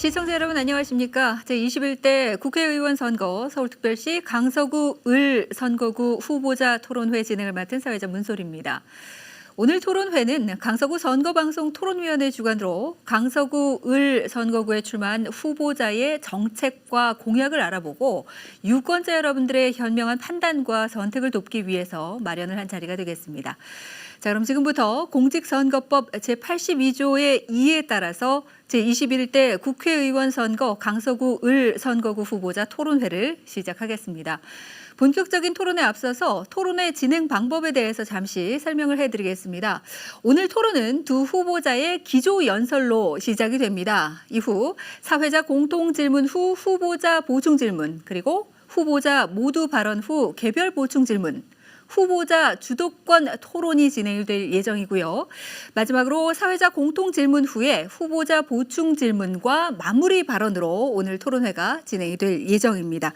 시청자 여러분 안녕하십니까? 제21대 국회의원 선거 서울특별시 강서구 을 선거구 후보자 토론회 진행을 맡은 사회자 문소리입니다. 오늘 토론회는 강서구 선거방송 토론위원회 주관으로 강서구 을 선거구에 출마한 후보자의 정책과 공약을 알아보고 유권자 여러분들의 현명한 판단과 선택을 돕기 위해서 마련을 한 자리가 되겠습니다. 자, 그럼 지금부터 공직선거법 제82조의 2에 따라서 제21대 국회의원 선거 강서구 을 선거구 후보자 토론회를 시작하겠습니다. 본격적인 토론에 앞서서 토론회 진행 방법에 대해서 잠시 설명을 해드리겠습니다. 오늘 토론은 두 후보자의 기조연설로 시작이 됩니다. 이후 사회자 공통질문 후 후보자 보충질문, 그리고 후보자 모두 발언 후 개별 보충질문, 후보자 주도권 토론이 진행될 예정이고요. 마지막으로 사회자 공통 질문 후에 후보자 보충 질문과 마무리 발언으로 오늘 토론회가 진행이 될 예정입니다.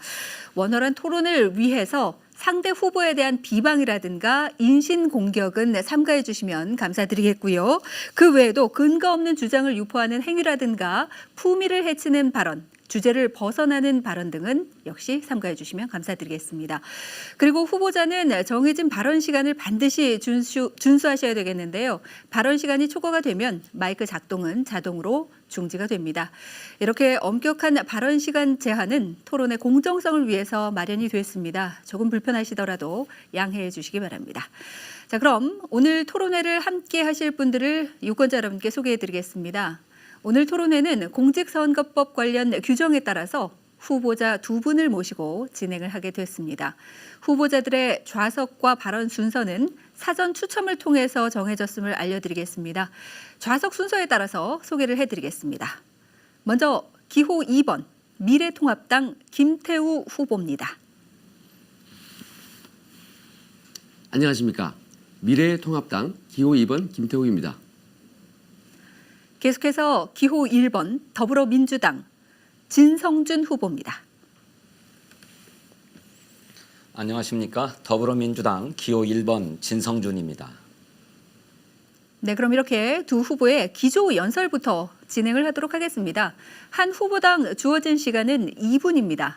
원활한 토론을 위해서 상대 후보에 대한 비방이라든가 인신 공격은 삼가해 주시면 감사드리겠고요. 그 외에도 근거 없는 주장을 유포하는 행위라든가 품위를 해치는 발언, 주제를 벗어나는 발언 등은 역시 삼가해 주시면 감사드리겠습니다. 그리고 후보자는 정해진 발언 시간을 반드시 준수하셔야 되겠는데요. 발언 시간이 초과가 되면 마이크 작동은 자동으로 중지가 됩니다. 이렇게 엄격한 발언 시간 제한은 토론의 공정성을 위해서 마련이 됐습니다. 조금 불편하시더라도 양해해 주시기 바랍니다. 자, 그럼 오늘 토론회를 함께 하실 분들을 유권자 여러분께 소개해 드리겠습니다. 오늘 토론회는 공직선거법 관련 규정에 따라서 후보자 두 분을 모시고 진행을 하게 됐습니다. 후보자들의 좌석과 발언 순서는 사전 추첨을 통해서 정해졌음을 알려드리겠습니다. 좌석 순서에 따라서 소개를 해드리겠습니다. 먼저 기호 2번 미래통합당 김태우 후보입니다. 안녕하십니까. 미래통합당 기호 2번 김태우입니다. 계속해서 기호 1번 더불어민주당 진성준 후보입니다. 안녕하십니까. 더불어민주당 기호 1번 진성준입니다. 네, 그럼 이렇게 두 후보의 기조 연설부터 진행을 하도록 하겠습니다. 한 후보당 주어진 시간은 2분입니다.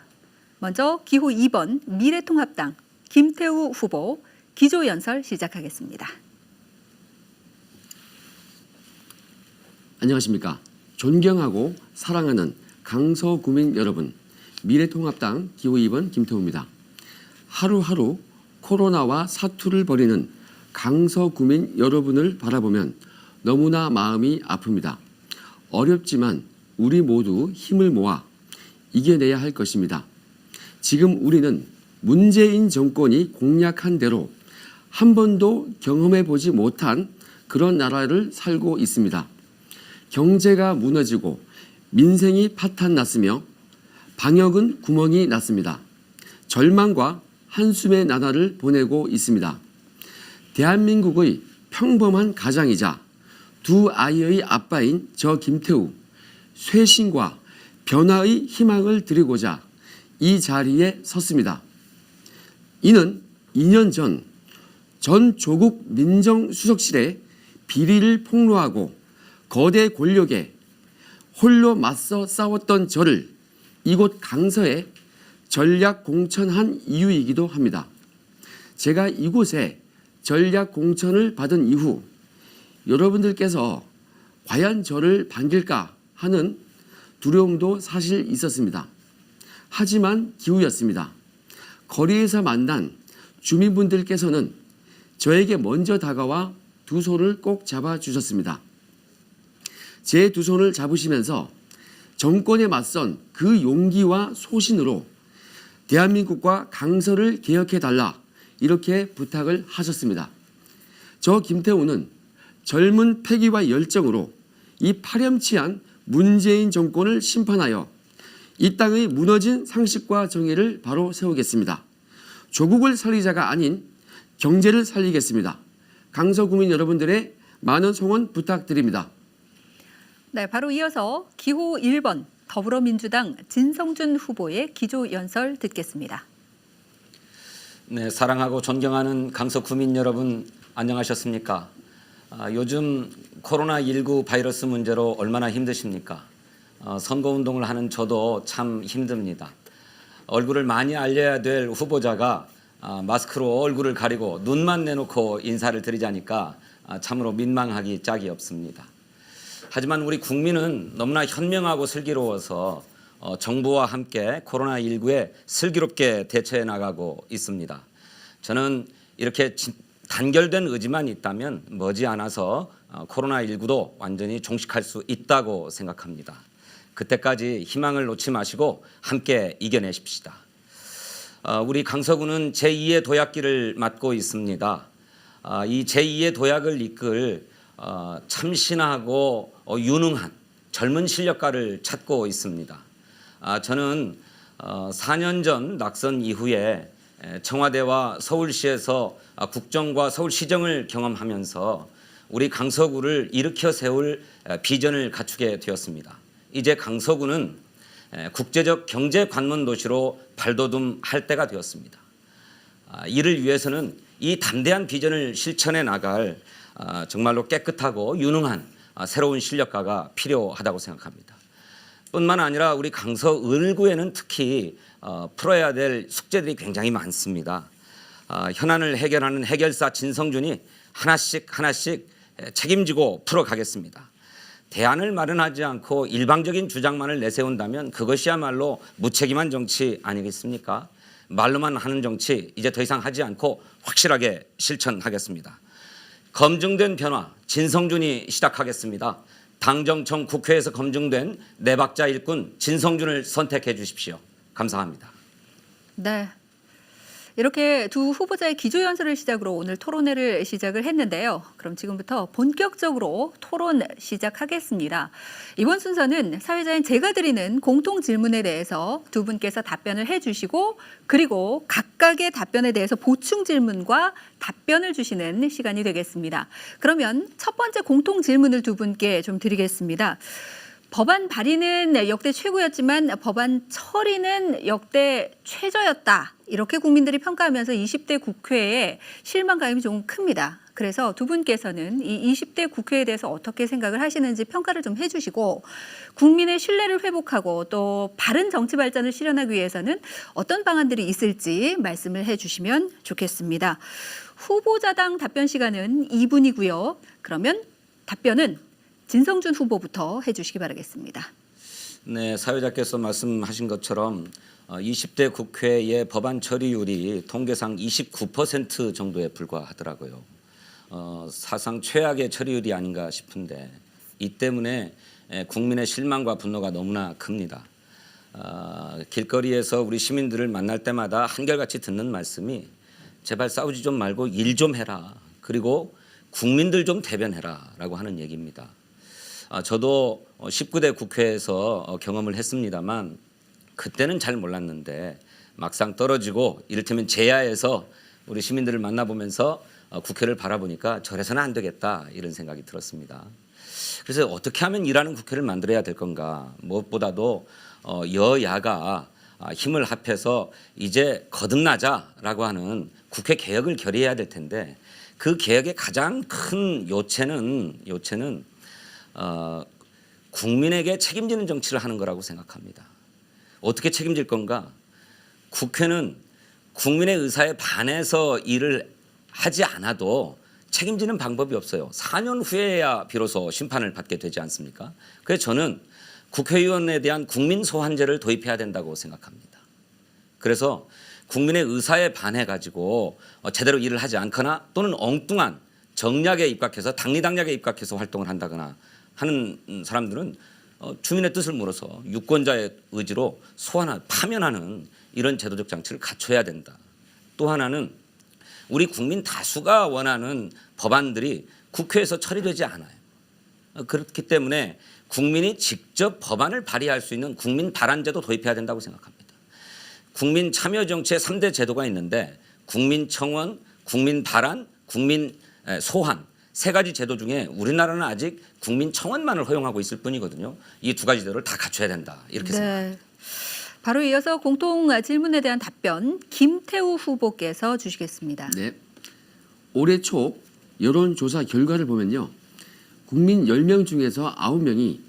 먼저 기호 2번 미래통합당 김태우 후보 기조 연설 시작하겠습니다. 안녕하십니까. 존경하고 사랑하는 강서구민 여러분, 미래통합당 기호 2번 김태우입니다. 하루하루 코로나와 사투를 벌이는 강서구민 여러분을 바라보면 너무나 마음이 아픕니다. 어렵지만 우리 모두 힘을 모아 이겨내야 할 것입니다. 지금 우리는 문재인 정권이 공약한 대로 한 번도 경험해보지 못한 그런 나라를 살고 있습니다. 경제가 무너지고 민생이 파탄났으며 방역은 구멍이 났습니다. 절망과 한숨의 나날을 보내고 있습니다. 대한민국의 평범한 가장이자 두 아이의 아빠인 저 김태우, 쇄신과 변화의 희망을 드리고자 이 자리에 섰습니다. 이는 2년 전 조국 민정수석실의 비리를 폭로하고 거대 권력에 홀로 맞서 싸웠던 저를 이곳 강서에 전략 공천한 이유이기도 합니다. 제가 이곳에 전략 공천을 받은 이후 여러분들께서 과연 저를 반길까 하는 두려움도 사실 있었습니다. 하지만 기우였습니다. 거리에서 만난 주민분들께서는 저에게 먼저 다가와 두 손을 꼭 잡아주셨습니다. 제 두 손을 잡으시면서 정권에 맞선 그 용기와 소신으로 대한민국과 강서를 개혁해달라 이렇게 부탁을 하셨습니다. 저 김태우는 젊은 패기와 열정으로 이 파렴치한 문재인 정권을 심판하여 이 땅의 무너진 상식과 정의를 바로 세우겠습니다. 조국을 살리자가 아닌 경제를 살리겠습니다. 강서구민 여러분들의 많은 성원 부탁드립니다. 네, 바로 이어서 기호 1번 더불어민주당 진성준 후보의 기조 연설 듣겠습니다. 네, 사랑하고 존경하는 강서 구민 여러분 안녕하셨습니까? 요즘 코로나19 바이러스 문제로 얼마나 힘드십니까? 선거운동을 하는 저도 참 힘듭니다. 얼굴을 많이 알려야 될 후보자가 마스크로 얼굴을 가리고 눈만 내놓고 인사를 드리자니까 참으로 민망하기 짝이 없습니다. 하지만 우리 국민은 너무나 현명하고 슬기로워서 정부와 함께 코로나19에 슬기롭게 대처해 나가고 있습니다. 저는 이렇게 단결된 의지만 있다면 머지않아서 코로나19도 완전히 종식할 수 있다고 생각합니다. 그때까지 희망을 놓지 마시고 함께 이겨내십시다. 우리 강서구는 제2의 도약기를 맞고 있습니다. 이 제2의 도약을 이끌 참신하고 유능한 젊은 실력가를 찾고 있습니다. 저는 4년 전 낙선 이후에 청와대와 서울시에서 국정과 서울시정을 경험하면서 우리 강서구를 일으켜 세울 비전을 갖추게 되었습니다. 이제 강서구는 국제적 경제 관문 도시로 발돋움할 때가 되었습니다. 이를 위해서는 이 담대한 비전을 실천해 나갈 정말로 깨끗하고 유능한 새로운 실력가가 필요하다고 생각합니다. 뿐만 아니라 우리 강서 을구에는 특히 풀어야 될 숙제들이 굉장히 많습니다. 현안을 해결하는 해결사 진성준이 하나씩 책임지고 풀어가겠습니다. 대안을 마련하지 않고 일방적인 주장만을 내세운다면 그것이야말로 무책임한 정치 아니겠습니까? 말로만 하는 정치 이제 더 이상 하지 않고 확실하게 실천하겠습니다. 검증된 변화 진성준이 시작하겠습니다. 당정청 국회에서 검증된 내박자 일꾼 진성준을 선택해 주십시오. 감사합니다. 네. 이렇게 두 후보자의 기조연설을 시작으로 오늘 토론회를 시작을 했는데요. 그럼 지금부터 본격적으로 토론 시작하겠습니다. 이번 순서는 사회자인 제가 드리는 공통 질문에 대해서 두 분께서 답변을 해주시고 그리고 각각의 답변에 대해서 보충 질문과 답변을 주시는 시간이 되겠습니다. 그러면 첫 번째 공통 질문을 두 분께 좀 드리겠습니다. 법안 발의는 역대 최고였지만 법안 처리는 역대 최저였다. 이렇게 국민들이 평가하면서 20대 국회에 실망감이 좀 큽니다. 그래서 두 분께서는 이 20대 국회에 대해서 어떻게 생각을 하시는지 평가를 좀 해주시고 국민의 신뢰를 회복하고 또 바른 정치 발전을 실현하기 위해서는 어떤 방안들이 있을지 말씀을 해주시면 좋겠습니다. 후보자당 답변 시간은 2분이고요. 그러면 답변은 진성준 후보부터 해주시기 바라겠습니다. 네, 사회자께서 말씀하신 것처럼 20대 국회의 법안 처리율이 통계상 29% 정도에 불과하더라고요. 사상 최악의 처리율이 아닌가 싶은데 이 때문에 국민의 실망과 분노가 너무나 큽니다. 길거리에서 우리 시민들을 만날 때마다 한결같이 듣는 말씀이 제발 싸우지 좀 말고 일 좀 해라. 그리고 국민들 좀 대변해라 라고 하는 얘기입니다. 저도 19대 국회에서 경험을 했습니다만 그때는 잘 몰랐는데 막상 떨어지고 이를테면 제야에서 우리 시민들을 만나보면서 국회를 바라보니까 저래서는 안 되겠다 이런 생각이 들었습니다. 그래서 어떻게 하면 일하는 국회를 만들어야 될 건가. 무엇보다도 여야가 힘을 합해서 이제 거듭나자라고 하는 국회 개혁을 결의해야 될 텐데 그 개혁의 가장 큰 요체는 국민에게 책임지는 정치를 하는 거라고 생각합니다. 어떻게 책임질 건가? 국회는 국민의 의사에 반해서 일을 하지 않아도 책임지는 방법이 없어요. 4년 후에야 비로소 심판을 받게 되지 않습니까? 그래서 저는 국회의원에 대한 국민 소환제를 도입해야 된다고 생각합니다. 그래서 국민의 의사에 반해 가지고 제대로 일을 하지 않거나 또는 엉뚱한 정략에 입각해서 당리당략에 입각해서 활동을 한다거나 하는 사람들은 주민의 뜻을 물어서 유권자의 의지로 파면하는 이런 제도적 장치를 갖춰야 된다. 또 하나는 우리 국민 다수가 원하는 법안들이 국회에서 처리되지 않아요. 그렇기 때문에 국민이 직접 법안을 발의할 수 있는 국민 발안제도 도입해야 된다고 생각합니다. 국민 참여 정치의 3대 제도가 있는데 국민 청원, 국민 발안, 국민 소환 세 가지 제도 중에 우리나라는 아직 국민 청원만을 허용하고 있을 뿐이거든요. 이 두 가지 제도를 다 갖춰야 된다. 이렇게 생각합니다. 바로 이어서 공통 질문에 대한 답변 김태우 후보께서 주시겠습니다. 네. 올해 초 여론조사 결과를 보면요. 국민 10명 중에서 9명이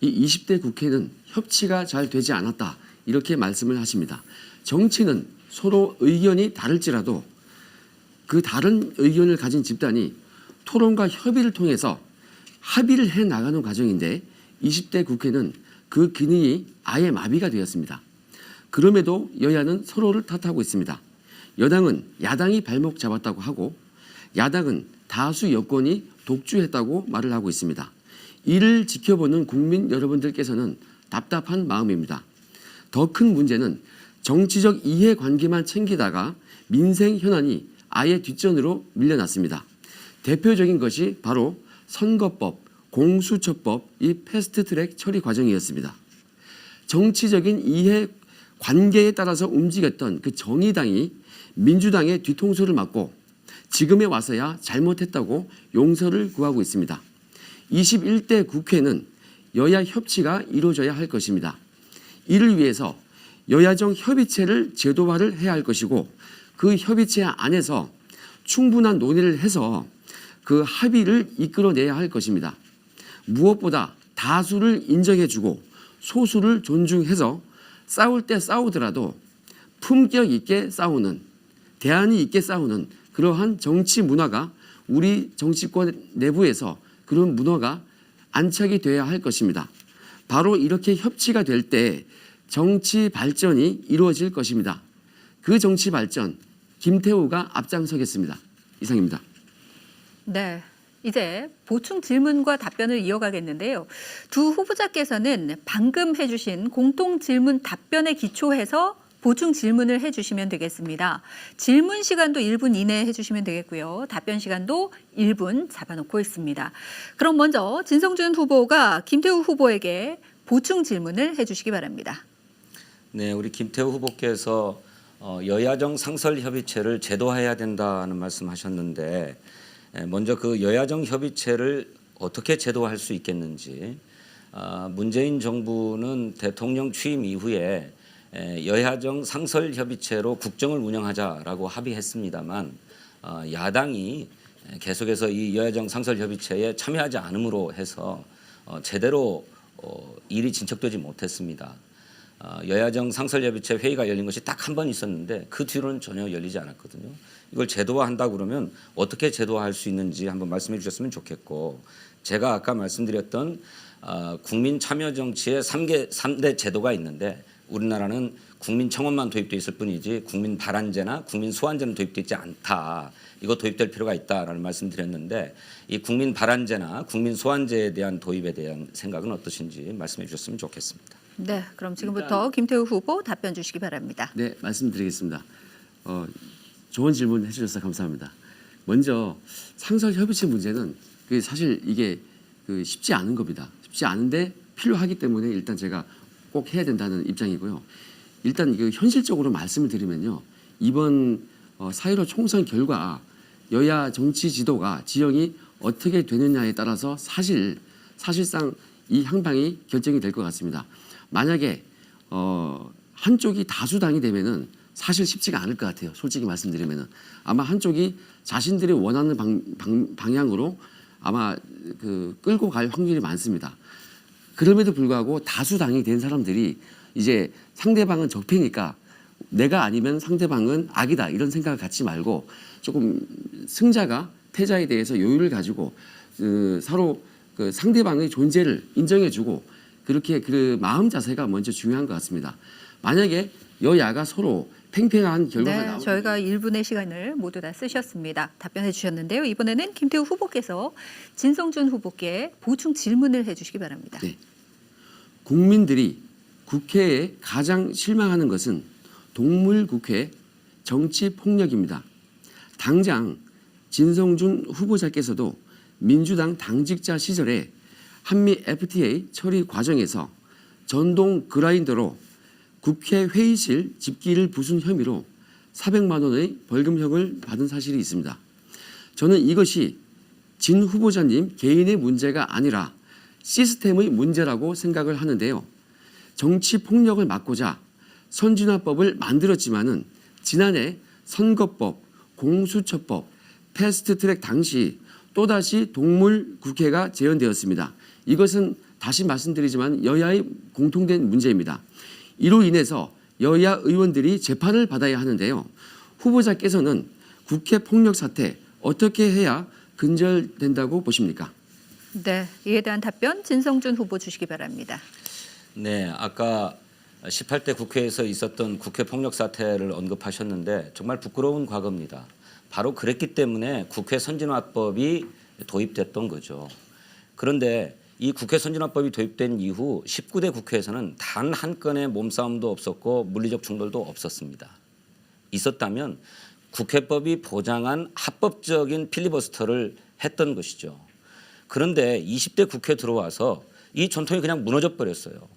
이 20대 국회는 협치가 잘 되지 않았다 이렇게 말씀을 하십니다. 정치는 서로 의견이 다를지라도 그 다른 의견을 가진 집단이 토론과 협의를 통해서 합의를 해 나가는 과정인데 20대 국회는 그 기능이 아예 마비가 되었습니다. 그럼에도 여야는 서로를 탓하고 있습니다. 여당은 야당이 발목 잡았다고 하고 야당은 다수 여권이 독주했다고 말을 하고 있습니다. 이를 지켜보는 국민 여러분들께서는 답답한 마음입니다. 더 큰 문제는 정치적 이해관계만 챙기다가 민생 현안이 아예 뒷전으로 밀려났습니다. 대표적인 것이 바로 선거법, 공수처법 이 패스트트랙 처리 과정이었습니다. 정치적인 이해관계에 따라서 움직였던 그 정의당이 민주당의 뒤통수를 맞고 지금에 와서야 잘못했다고 용서를 구하고 있습니다. 21대 국회는 여야 협치가 이루어져야 할 것입니다. 이를 위해서 여야정 협의체를 제도화를 해야 할 것이고 그 협의체 안에서 충분한 논의를 해서 그 합의를 이끌어내야 할 것입니다. 무엇보다 다수를 인정해주고 소수를 존중해서 싸울 때 싸우더라도 품격 있게 싸우는, 대안이 있게 싸우는 그러한 정치 문화가 우리 정치권 내부에서 그런 문화가 안착이 되어야 할 것입니다. 바로 이렇게 협치가 될 때 정치 발전이 이루어질 것입니다. 그 정치 발전, 김태우가 앞장서겠습니다. 이상입니다. 네. 이제 보충 질문과 답변을 이어가겠는데요. 두 후보자께서는 방금 해주신 공통 질문 답변에 기초해서 보충 질문을 해주시면 되겠습니다. 질문 시간도 1분 이내에 해주시면 되겠고요. 답변 시간도 1분 잡아놓고 있습니다. 그럼 먼저 진성준 후보가 김태우 후보에게 보충 질문을 해주시기 바랍니다. 네, 우리 김태우 후보께서 여야정 상설 협의체를 제도화해야 된다는 말씀하셨는데 먼저 그 여야정 협의체를 어떻게 제도화할 수 있겠는지 문재인 정부는 대통령 취임 이후에 여야정 상설 협의체로 국정을 운영하자라고 합의했습니다만 야당이 계속해서 이 여야정 상설 협의체에 참여하지 않음으로 해서 제대로 일이 진척되지 못했습니다. 여야정 상설협의체 회의가 열린 것이 딱 한 번 있었는데 그 뒤로는 전혀 열리지 않았거든요. 이걸 제도화한다 그러면 어떻게 제도화할 수 있는지 한번 말씀해 주셨으면 좋겠고 제가 아까 말씀드렸던 국민 참여 정치의 3대 제도가 있는데 우리나라는 국민 청원만 도입돼 있을 뿐이지 국민 발안제나 국민 소환제는 도입돼 있지 않다. 이거 도입될 필요가 있다라는 말씀드렸는데 이 국민 발안제나 국민 소환제에 대한 도입에 대한 생각은 어떠신지 말씀해 주셨으면 좋겠습니다. 네, 그럼 지금부터 김태우 후보 답변 주시기 바랍니다. 네, 말씀드리겠습니다. 좋은 질문 해주셔서 감사합니다. 먼저 상설 협의체 문제는 사실 이게 쉽지 않은 겁니다. 쉽지 않은데 필요하기 때문에 일단 제가 꼭 해야 된다는 입장이고요. 일단 현실적으로 말씀을 드리면요. 이번 4.15 총선 결과 여야 정치 지도가 지형이 어떻게 되느냐에 따라서 사실상 이 향방이 결정이 될 것 같습니다. 만약에 한쪽이 다수당이 되면은 사실 쉽지가 않을 것 같아요. 솔직히 말씀드리면은 아마 한쪽이 자신들이 원하는 방향으로 아마 끌고 갈 확률이 많습니다. 그럼에도 불구하고 다수당이 된 사람들이 이제 상대방은 적폐니까 내가 아니면 상대방은 악이다 이런 생각을 갖지 말고 조금 승자가 패자에 대해서 여유를 가지고 서로 상대방의 존재를 인정해주고 그렇게 마음 자세가 먼저 중요한 것 같습니다. 만약에 여야가 서로 팽팽한 결과가 나오면 저희가 1분의 시간을 모두 다 쓰셨습니다. 답변해 주셨는데요. 이번에는 김태우 후보께서 진성준 후보께 보충 질문을 해주시기 바랍니다. 네. 국민들이 국회에 가장 실망하는 것은 동물국회 정치폭력입니다. 당장 진성준 후보자께서도 민주당 당직자 시절에 한미 FTA 처리 과정에서 전동 그라인더로 국회 회의실 집기를 부순 혐의로 400만 원의 벌금형을 받은 사실이 있습니다. 저는 이것이 진 후보자님 개인의 문제가 아니라 시스템의 문제라고 생각을 하는데요. 정치 폭력을 막고자 선진화법을 만들었지만은 지난해 선거법, 공수처법, 패스트트랙 당시 또다시 동물국회가 재현되었습니다. 이것은 다시 말씀드리지만 여야의 공통된 문제입니다. 이로 인해서 여야 의원들이 재판을 받아야 하는데요. 후보자께서는 국회 폭력 사태 어떻게 해야 근절된다고 보십니까? 네, 이에 대한 답변 진성준 후보 주시기 바랍니다. 네, 아까 18대 국회에서 있었던 국회 폭력 사태를 언급하셨는데 정말 부끄러운 과거입니다. 바로 그랬기 때문에 국회 선진화법이 도입됐던 거죠. 그런데 이 국회 선진화법이 도입된 이후 19대 국회에서는 단 한 건의 몸싸움도 없었고 물리적 충돌도 없었습니다. 있었다면 국회법이 보장한 합법적인 필리버스터를 했던 것이죠. 그런데 20대 국회 들어와서 이 전통이 그냥 무너져 버렸어요.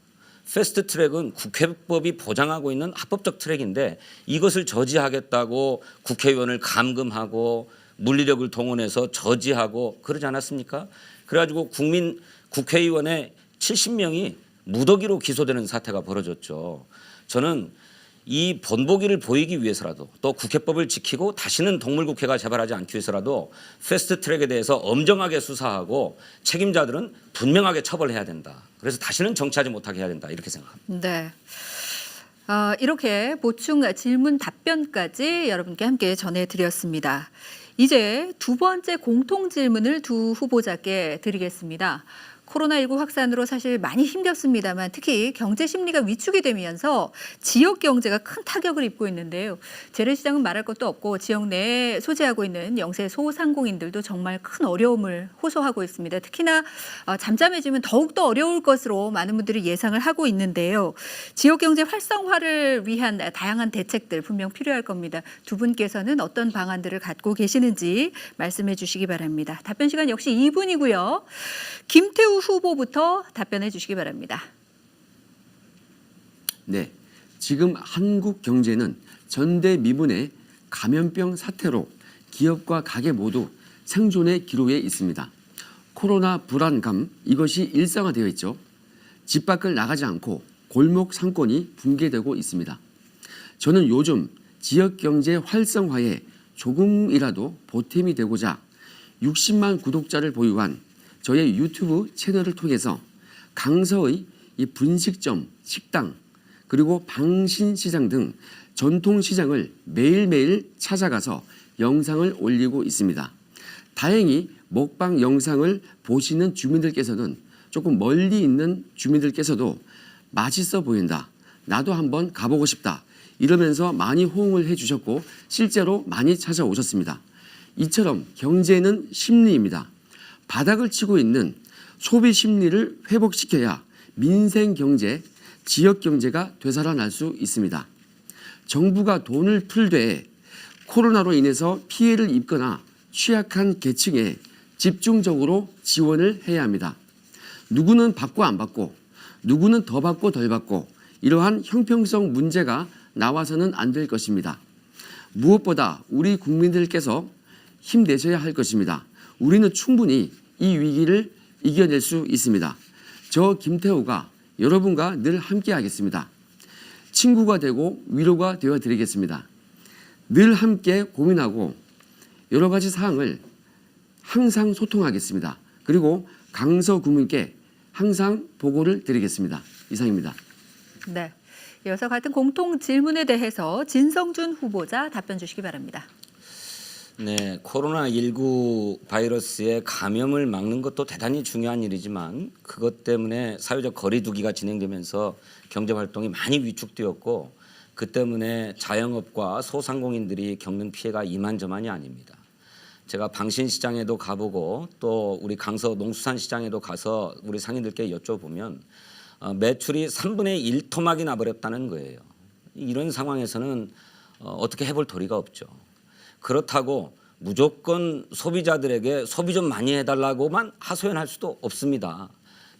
패스트 트랙은 국회법이 보장하고 있는 합법적 트랙인데 이것을 저지하겠다고 국회의원을 감금하고 물리력을 동원해서 저지하고 그러지 않았습니까? 그래가지고 국회의원의 70명이 무더기로 기소되는 사태가 벌어졌죠. 저는 이 본보기를 보이기 위해서라도 또 국회법을 지키고 다시는 동물국회가 재발하지 않기 위해서라도 패스트트랙에 대해서 엄정하게 수사하고 책임자들은 분명하게 처벌해야 된다. 그래서 다시는 정치하지 못하게 해야 된다. 이렇게 생각합니다. 네. 이렇게 보충 질문 답변까지 여러분께 함께 전해드렸습니다. 이제 두 번째 공통 질문을 두 후보자께 드리겠습니다. 코로나19 확산으로 사실 많이 힘겹습니다만 특히 경제 심리가 위축이 되면서 지역 경제가 큰 타격을 입고 있는데요. 재래시장은 말할 것도 없고 지역 내에 소재하고 있는 영세 소상공인들도 정말 큰 어려움을 호소하고 있습니다. 특히나 잠잠해지면 더욱더 어려울 것으로 많은 분들이 예상을 하고 있는데요. 지역 경제 활성화를 위한 다양한 대책들 분명 필요할 겁니다. 두 분께서는 어떤 방안들을 갖고 계시는지 말씀해 주시기 바랍니다. 답변 시간 역시 2분이고요. 김태우 후보부터 답변해 주시기 바랍니다. 네, 지금 한국 경제는 전대미문의 감염병 사태로 기업과 가게 모두 생존의 기로에 있습니다. 코로나 불안감 이것이 일상화되어 있죠. 집 밖을 나가지 않고 골목 상권이 붕괴되고 있습니다. 저는 요즘 지역 경제 활성화에 조금이라도 보탬이 되고자 60만 구독자를 보유한 저의 유튜브 채널을 통해서 강서의 이 분식점, 식당, 그리고 방신시장 등 전통시장을 매일매일 찾아가서 영상을 올리고 있습니다. 다행히 먹방 영상을 보시는 주민들께서는 조금 멀리 있는 주민들께서도 맛있어 보인다. 나도 한번 가보고 싶다. 이러면서 많이 호응을 해주셨고 실제로 많이 찾아오셨습니다. 이처럼 경제는 심리입니다. 바닥을 치고 있는 소비 심리를 회복시켜야 민생 경제, 지역 경제가 되살아날 수 있습니다. 정부가 돈을 풀되 코로나로 인해서 피해를 입거나 취약한 계층에 집중적으로 지원을 해야 합니다. 누구는 받고 안 받고, 누구는 더 받고 덜 받고 이러한 형평성 문제가 나와서는 안 될 것입니다. 무엇보다 우리 국민들께서 힘내셔야 할 것입니다. 우리는 충분히 이 위기를 이겨낼 수 있습니다. 저 김태우가 여러분과 늘 함께 하겠습니다. 친구가 되고 위로가 되어 드리겠습니다. 늘 함께 고민하고 여러 가지 사항을 항상 소통하겠습니다. 그리고 강서 구민께 항상 보고를 드리겠습니다. 이상입니다. 네. 이어서 같은 공통 질문에 대해서 진성준 후보자 답변 주시기 바랍니다. 네, 코로나19 바이러스의 감염을 막는 것도 대단히 중요한 일이지만 그것 때문에 사회적 거리 두기가 진행되면서 경제 활동이 많이 위축되었고 그 때문에 자영업과 소상공인들이 겪는 피해가 이만저만이 아닙니다. 제가 방신시장에도 가보고 또 우리 강서 농수산시장에도 가서 우리 상인들께 여쭤보면 매출이 3분의 1 토막이 나버렸다는 거예요. 이런 상황에서는 어떻게 해볼 도리가 없죠. 그렇다고 무조건 소비자들에게 소비 좀 많이 해달라고만 하소연할 수도 없습니다.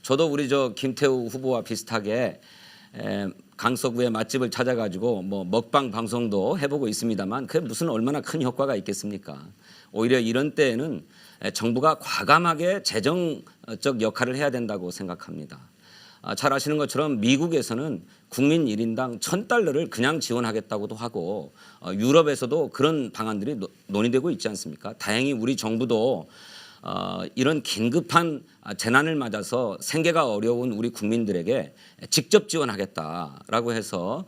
저도 우리 김태우 후보와 비슷하게 강서구의 맛집을 찾아가지고 뭐 먹방 방송도 해보고 있습니다만 그게 무슨 얼마나 큰 효과가 있겠습니까? 오히려 이런 때에는 정부가 과감하게 재정적 역할을 해야 된다고 생각합니다. 잘 아시는 것처럼 미국에서는 국민 1인당 $1,000를 그냥 지원하겠다고도 하고 유럽에서도 그런 방안들이 논의되고 있지 않습니까? 다행히 우리 정부도 이런 긴급한 재난을 맞아서 생계가 어려운 우리 국민들에게 직접 지원하겠다라고 해서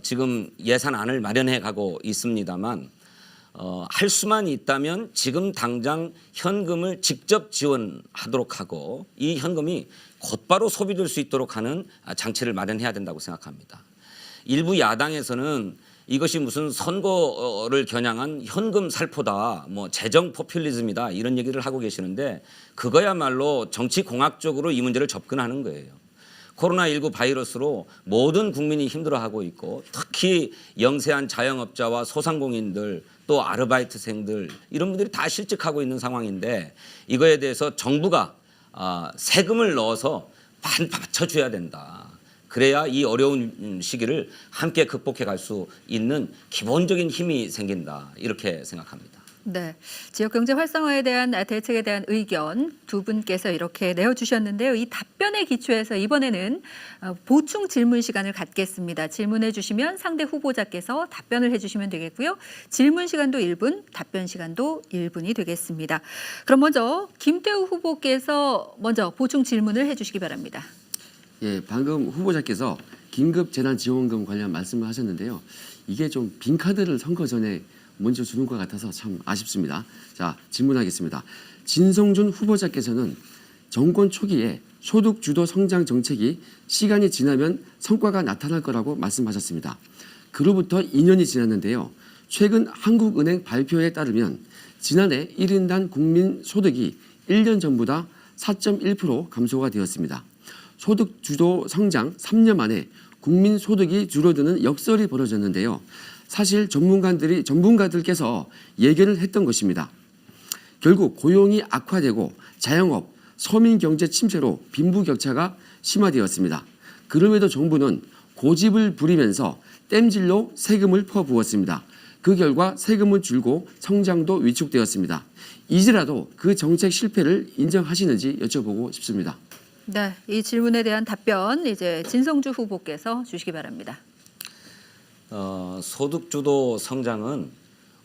지금 예산안을 마련해 가고 있습니다만 할 수만 있다면 지금 당장 현금을 직접 지원하도록 하고 이 현금이 곧바로 소비될 수 있도록 하는 장치를 마련해야 된다고 생각합니다. 일부 야당에서는 이것이 무슨 선거를 겨냥한 현금 살포다, 뭐 재정 포퓰리즘이다 이런 얘기를 하고 계시는데 그거야말로 정치 공학적으로 이 문제를 접근하는 거예요. 코로나19 바이러스로 모든 국민이 힘들어하고 있고 특히 영세한 자영업자와 소상공인들 또 아르바이트생들 이런 분들이 다 실직하고 있는 상황인데 이거에 대해서 정부가 세금을 넣어서 받쳐줘야 된다. 그래야 이 어려운 시기를 함께 극복해 갈 수 있는 기본적인 힘이 생긴다. 이렇게 생각합니다. 네, 지역 경제 활성화에 대한 대책에 대한 의견 두 분께서 이렇게 내어주셨는데요. 이 답변에 기초해서 이번에는 보충 질문 시간을 갖겠습니다. 질문해 주시면 상대 후보자께서 답변을 해주시면 되겠고요. 질문 시간도 1분, 답변 시간도 1분이 되겠습니다. 그럼 먼저 김태우 후보께서 먼저 보충 질문을 해주시기 바랍니다. 예, 방금 후보자께서 긴급 재난 지원금 관련 말씀을 하셨는데요. 이게 좀 빈카드를 선거 전에 먼저 주는 것 같아서 참 아쉽습니다. 자, 질문하겠습니다. 진성준 후보자께서는 정권 초기에 소득 주도 성장 정책이 시간이 지나면 성과가 나타날 거라고 말씀하셨습니다. 그로부터 2년이 지났는데요. 최근 한국은행 발표에 따르면 지난해 1인당 국민 소득이 1년 전보다 4.1% 감소가 되었습니다. 소득 주도 성장 3년 만에 국민 소득이 줄어드는 역설이 벌어졌는데요. 사실 전문가들께서 예견을 했던 것입니다. 결국 고용이 악화되고 자영업, 서민 경제 침체로 빈부격차가 심화되었습니다. 그럼에도 정부는 고집을 부리면서 땜질로 세금을 퍼부었습니다. 그 결과 세금은 줄고 성장도 위축되었습니다. 이제라도 그 정책 실패를 인정하시는지 여쭤보고 싶습니다. 네, 이 질문에 대한 답변 이제 진성주 후보께서 주시기 바랍니다. 소득 주도 성장은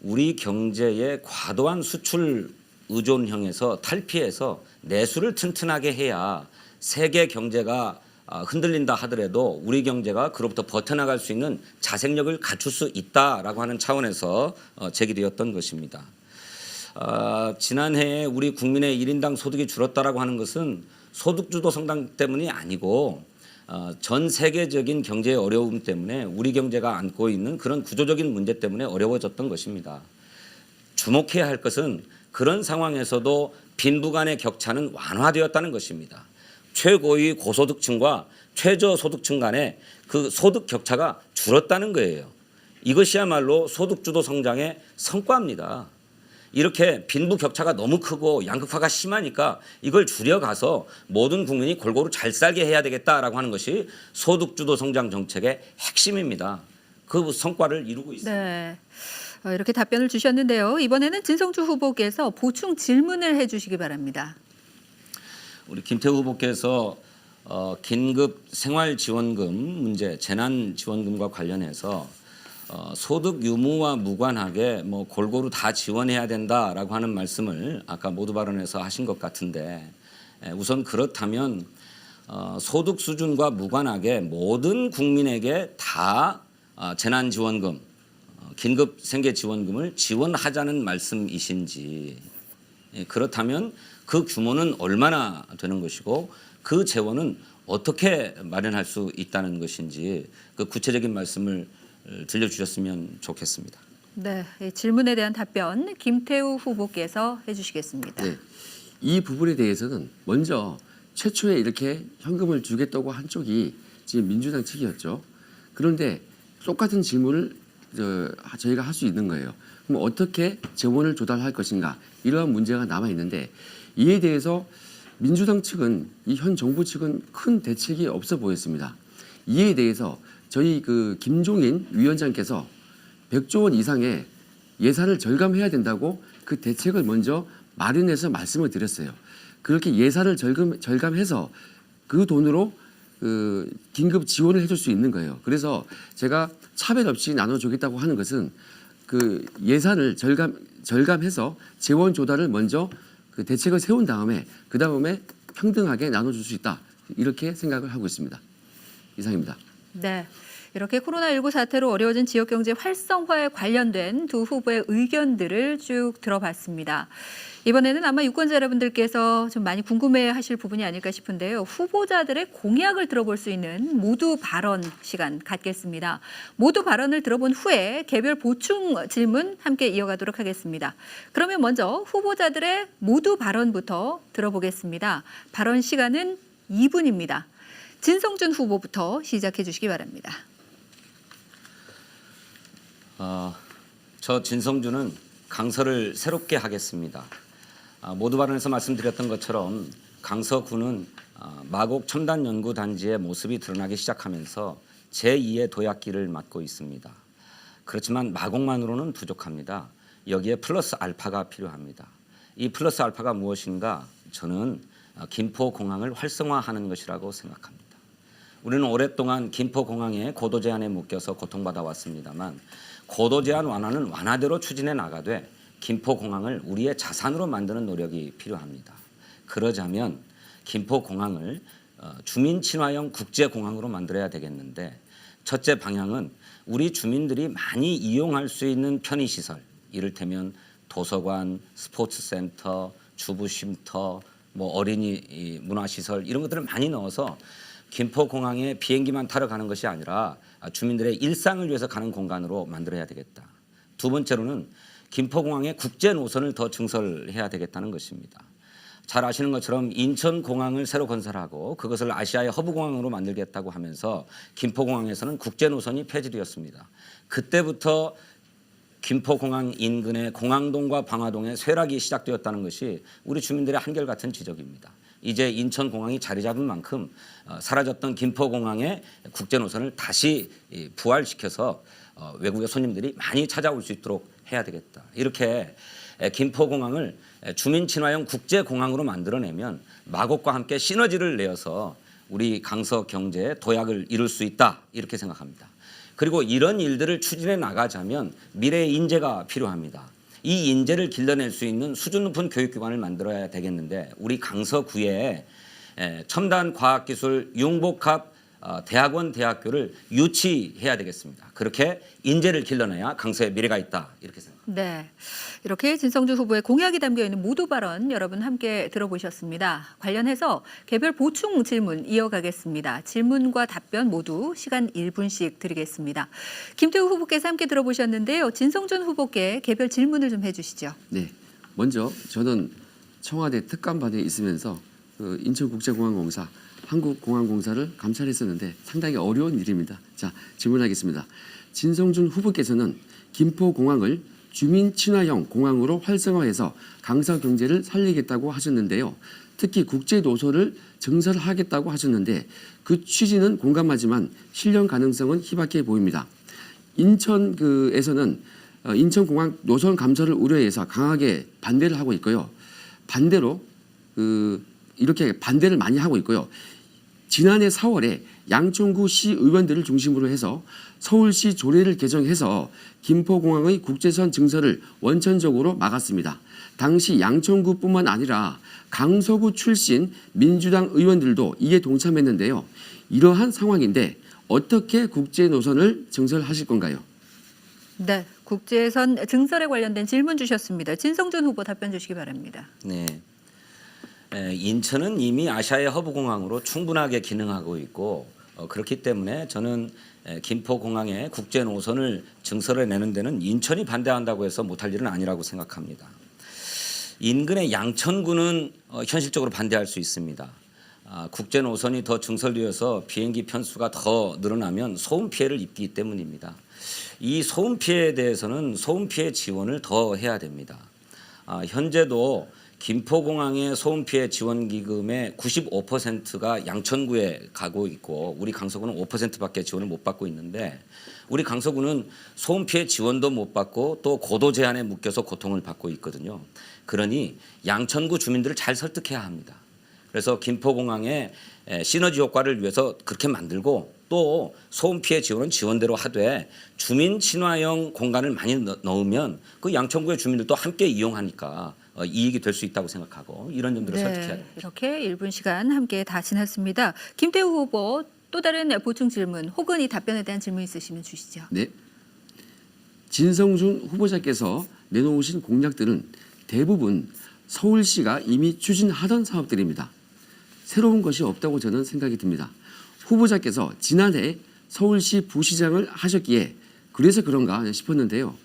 우리 경제의 과도한 수출 의존형에서 탈피해서 내수를 튼튼하게 해야 세계 경제가 흔들린다 하더라도 우리 경제가 그로부터 버텨나갈 수 있는 자생력을 갖출 수 있다라고 하는 차원에서 제기되었던 것입니다. 지난해에 우리 국민의 1인당 소득이 줄었다라고 하는 것은 소득 주도 성장 때문이 아니고 전 세계적인 경제의 어려움 때문에 우리 경제가 안고 있는 그런 구조적인 문제 때문에 어려워졌던 것입니다. 주목해야 할 것은 그런 상황에서도 빈부 간의 격차는 완화되었다는 것입니다. 최고위 고소득층과 최저소득층 간의 그 소득 격차가 줄었다는 거예요. 이것이야말로 소득주도 성장의 성과입니다. 이렇게 빈부 격차가 너무 크고 양극화가 심하니까 이걸 줄여가서 모든 국민이 골고루 잘 살게 해야 되겠다라고 하는 것이 소득주도 성장 정책의 핵심입니다. 그 성과를 이루고 있습니다. 네, 이렇게 답변을 주셨는데요. 이번에는 진성주 후보께서 보충 질문을 해주시기 바랍니다. 우리 김태우 후보께서 긴급 생활지원금 문제, 재난지원금과 관련해서 소득 유무와 무관하게 뭐 골고루 다 지원해야 된다라고 하는 말씀을 아까 모두 발언에서 하신 것 같은데 우선 그렇다면 소득 수준과 무관하게 모든 국민에게 다 재난지원금, 긴급 생계지원금을 지원하자는 말씀이신지 그렇다면 그 규모는 얼마나 되는 것이고 그 재원은 어떻게 마련할 수 있다는 것인지 그 구체적인 말씀을 들려주셨으면 좋겠습니다. 네, 이 질문에 대한 답변 김태우 후보께서 해주시겠습니다. 네, 이 부분에 대해서는 먼저 최초에 이렇게 현금을 주겠다고 한 쪽이 지금 민주당 측이었죠. 그런데 똑같은 질문을 저희가 할 수 있는 거예요. 그럼 어떻게 재원을 조달할 것인가 이러한 문제가 남아 있는데 이에 대해서 민주당 측은 이 현 정부 측은 큰 대책이 없어 보였습니다. 이에 대해서 저희 그 김종인 위원장께서 100조 원 이상의 예산을 절감해야 된다고 그 대책을 먼저 마련해서 말씀을 드렸어요. 그렇게 예산을 절감해서 그 돈으로 그 긴급 지원을 해줄 수 있는 거예요. 그래서 제가 차별 없이 나눠주겠다고 하는 것은 그 예산을 절감해서 재원 조달을 먼저 그 대책을 세운 다음에 그 다음에 평등하게 나눠줄 수 있다 이렇게 생각을 하고 있습니다. 이상입니다. 네. 이렇게 코로나19 사태로 어려워진 지역경제 활성화에 관련된 두 후보의 의견들을 쭉 들어봤습니다. 이번에는 아마 유권자 여러분들께서 좀 많이 궁금해하실 부분이 아닐까 싶은데요. 후보자들의 공약을 들어볼 수 있는 모두 발언 시간 갖겠습니다. 모두 발언을 들어본 후에 개별 보충 질문 함께 이어가도록 하겠습니다. 그러면 먼저 후보자들의 모두 발언부터 들어보겠습니다. 발언 시간은 2분입니다. 진성준 후보부터 시작해 주시기 바랍니다. 저 진성준은 강서를 새롭게 하겠습니다. 모두 발언에서 말씀드렸던 것처럼 강서구는 마곡 첨단연구단지의 모습이 드러나기 시작하면서 제2의 도약기를 맞고 있습니다. 그렇지만 마곡만으로는 부족합니다. 여기에 플러스 알파가 필요합니다. 이 플러스 알파가 무엇인가? 저는 김포공항을 활성화하는 것이라고 생각합니다. 우리는 오랫동안 김포공항의 고도 제한에 묶여서 고통받아 왔습니다만 고도 제한 완화는 완화대로 추진해 나가되 김포공항을 우리의 자산으로 만드는 노력이 필요합니다. 그러자면 김포공항을 주민 친화형 국제공항으로 만들어야 되겠는데 첫째 방향은 우리 주민들이 많이 이용할 수 있는 편의시설, 이를테면 도서관, 스포츠센터, 주부쉼터, 어린이 문화시설 이런 것들을 많이 넣어서 김포공항에 비행기만 타러 가는 것이 아니라 주민들의 일상을 위해서 가는 공간으로 만들어야 되겠다. 두 번째로는 김포공항의 국제 노선을 더 증설해야 되겠다는 것입니다. 잘 아시는 것처럼 인천공항을 새로 건설하고 그것을 아시아의 허브공항으로 만들겠다고 하면서 김포공항에서는 국제 노선이 폐지되었습니다. 그때부터 김포공항 인근의 공항동과 방화동에 쇠락이 시작되었다는 것이 우리 주민들의 한결같은 지적입니다. 이제 인천공항이 자리 잡은 만큼 사라졌던 김포공항의 국제노선을 다시 부활시켜서 외국의 손님들이 많이 찾아올 수 있도록 해야 되겠다. 이렇게 김포공항을 주민 친화형 국제공항으로 만들어내면 마곡과 함께 시너지를 내어서 우리 강서 경제의 도약을 이룰 수 있다. 이렇게 생각합니다. 그리고 이런 일들을 추진해 나가자면 미래의 인재가 필요합니다. 이 인재를 길러낼 수 있는 수준 높은 교육기관을 만들어야 되겠는데 우리 강서구에 첨단 과학기술 융복합 대학원 대학교를 유치해야 되겠습니다. 그렇게 인재를 길러내야 강서에 미래가 있다 이렇게 생각합니다. 네, 이렇게 진성준 후보의 공약이 담겨 있는 모두 발언 여러분 함께 들어보셨습니다. 관련해서 개별 보충 질문 이어가겠습니다. 질문과 답변 모두 시간 1분씩 드리겠습니다. 김태우 후보께서 함께 들어보셨는데요. 진성준 후보께 개별 질문을 좀 해주시죠. 네, 먼저 저는 청와대 특감반에 있으면서 그 인천국제공항공사, 한국공항공사를 감찰했었는데 상당히 어려운 일입니다. 자, 질문하겠습니다. 진성준 후보께서는 김포공항을 주민 친화형 공항으로 활성화해서 강서 경제를 살리겠다고 하셨는데요. 특히 국제 노선을 증설하겠다고 하셨는데 그 취지는 공감하지만 실현 가능성은 희박해 보입니다. 인천에서는 인천공항 노선 감소를 우려해서 강하게 반대를 하고 있고요. 반대로 이렇게 반대를 많이 하고 있고요. 지난해 4월에 양천구 시의원들을 중심으로 해서 서울시 조례를 개정해서 김포공항의 국제선 증설을 원천적으로 막았습니다. 당시 양천구뿐만 아니라 강서구 출신 민주당 의원들도 이에 동참했는데요. 이러한 상황인데 어떻게 국제 노선을 증설하실 건가요? 네, 국제선 증설에 관련된 질문 주셨습니다. 진성준 후보 답변 주시기 바랍니다. 네. 인천은 이미 아시아의 허브공항으로 충분하게 기능하고 있고 그렇기 때문에 저는 김포공항의 국제 노선을 증설해 내는 데는 인천이 반대한다고 해서 못할 일은 아니라고 생각합니다. 인근의 양천구는 현실적으로 반대할 수 있습니다. 국제 노선이 더 증설되어서 비행기 편수가 더 늘어나면 소음 피해를 입기 때문입니다. 이 소음 피해에 대해서는 소음 피해 지원을 더 해야 됩니다. 현재도 김포공항의 소음 피해 지원 기금의 95%가 양천구에 가고 있고 우리 강서구는 5%밖에 지원을 못 받고 있는데 우리 강서구는 소음 피해 지원도 못 받고 또 고도 제한에 묶여서 고통을 받고 있거든요. 그러니 양천구 주민들을 잘 설득해야 합니다. 그래서 김포공항의 시너지 효과를 위해서 그렇게 만들고 또 소음 피해 지원은 지원대로 하되 주민 친화형 공간을 많이 넣으면 그 양천구의 주민들도 함께 이용하니까 이익이 될 수 있다고 생각하고 이런 점들을 설득해야 됩니다. 이렇게 1분 시간 함께 다 지났습니다. 김태우 후보 또 다른 보충 질문 혹은 이 답변에 대한 질문 있으시면 주시죠. 네. 진성준 후보자께서 내놓으신 공약들은 대부분 서울시가 이미 추진하던 사업들입니다. 새로운 것이 없다고 저는 생각이 듭니다. 후보자께서 지난해 서울시 부시장을 하셨기에 그래서 그런가 싶었는데요.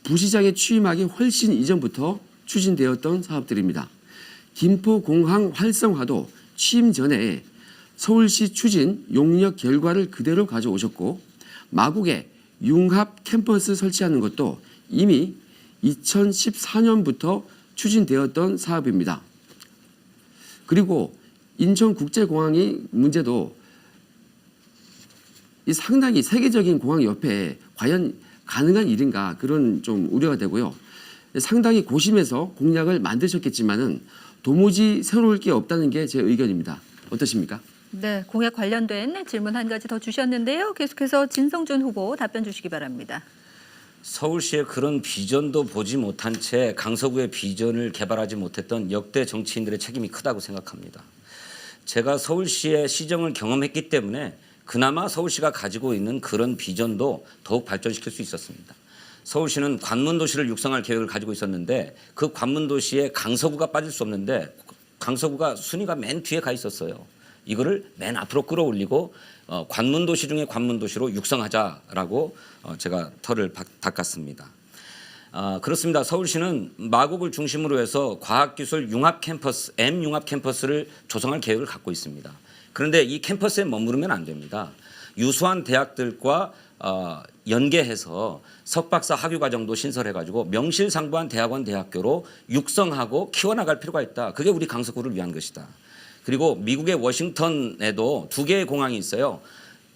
부시장에 취임하기 훨씬 이전부터 추진되었던 사업들입니다. 김포공항 활성화도 취임 전에 서울시 추진 용역 결과를 그대로 가져오셨고 마곡에 융합 캠퍼스 설치하는 것도 이미 2014년부터 추진되었던 사업입니다. 그리고 인천국제공항이 문제도 이 상당히 세계적인 공항 옆에 과연 가능한 일인가 그런 좀 우려가 되고요. 상당히 고심해서 공약을 만드셨겠지만은 도무지 새로울 게 없다는 게 제 의견입니다. 어떠십니까? 네, 공약 관련된 질문 한 가지 더 주셨는데요. 계속해서 진성준 후보 답변 주시기 바랍니다. 서울시의 그런 비전도 보지 못한 채 강서구의 비전을 개발하지 못했던 역대 정치인들의 책임이 크다고 생각합니다. 제가 서울시의 시정을 경험했기 때문에 그나마 서울시가 가지고 있는 그런 비전도 더욱 발전시킬 수 있었습니다. 서울시는 관문도시를 육성할 계획을 가지고 있었는데 그 관문도시에 강서구가 빠질 수 없는데 강서구가 순위가 맨 뒤에 가 있었어요. 이거를 맨 앞으로 끌어올리고 관문도시 중에 관문도시로 육성하자라고 제가 털을 닦았습니다. 그렇습니다. 서울시는 마곡을 중심으로 해서 과학기술 융합 캠퍼스, M융합 캠퍼스를 조성할 계획을 갖고 있습니다. 그런데 이 캠퍼스에 머무르면 안 됩니다. 유수한 대학들과 연계해서 석박사 학위과정도 신설해가지고 명실상부한 대학원 대학교로 육성하고 키워나갈 필요가 있다. 그게 우리 강서구를 위한 것이다. 그리고 미국의 워싱턴에도 2개의 공항이 있어요.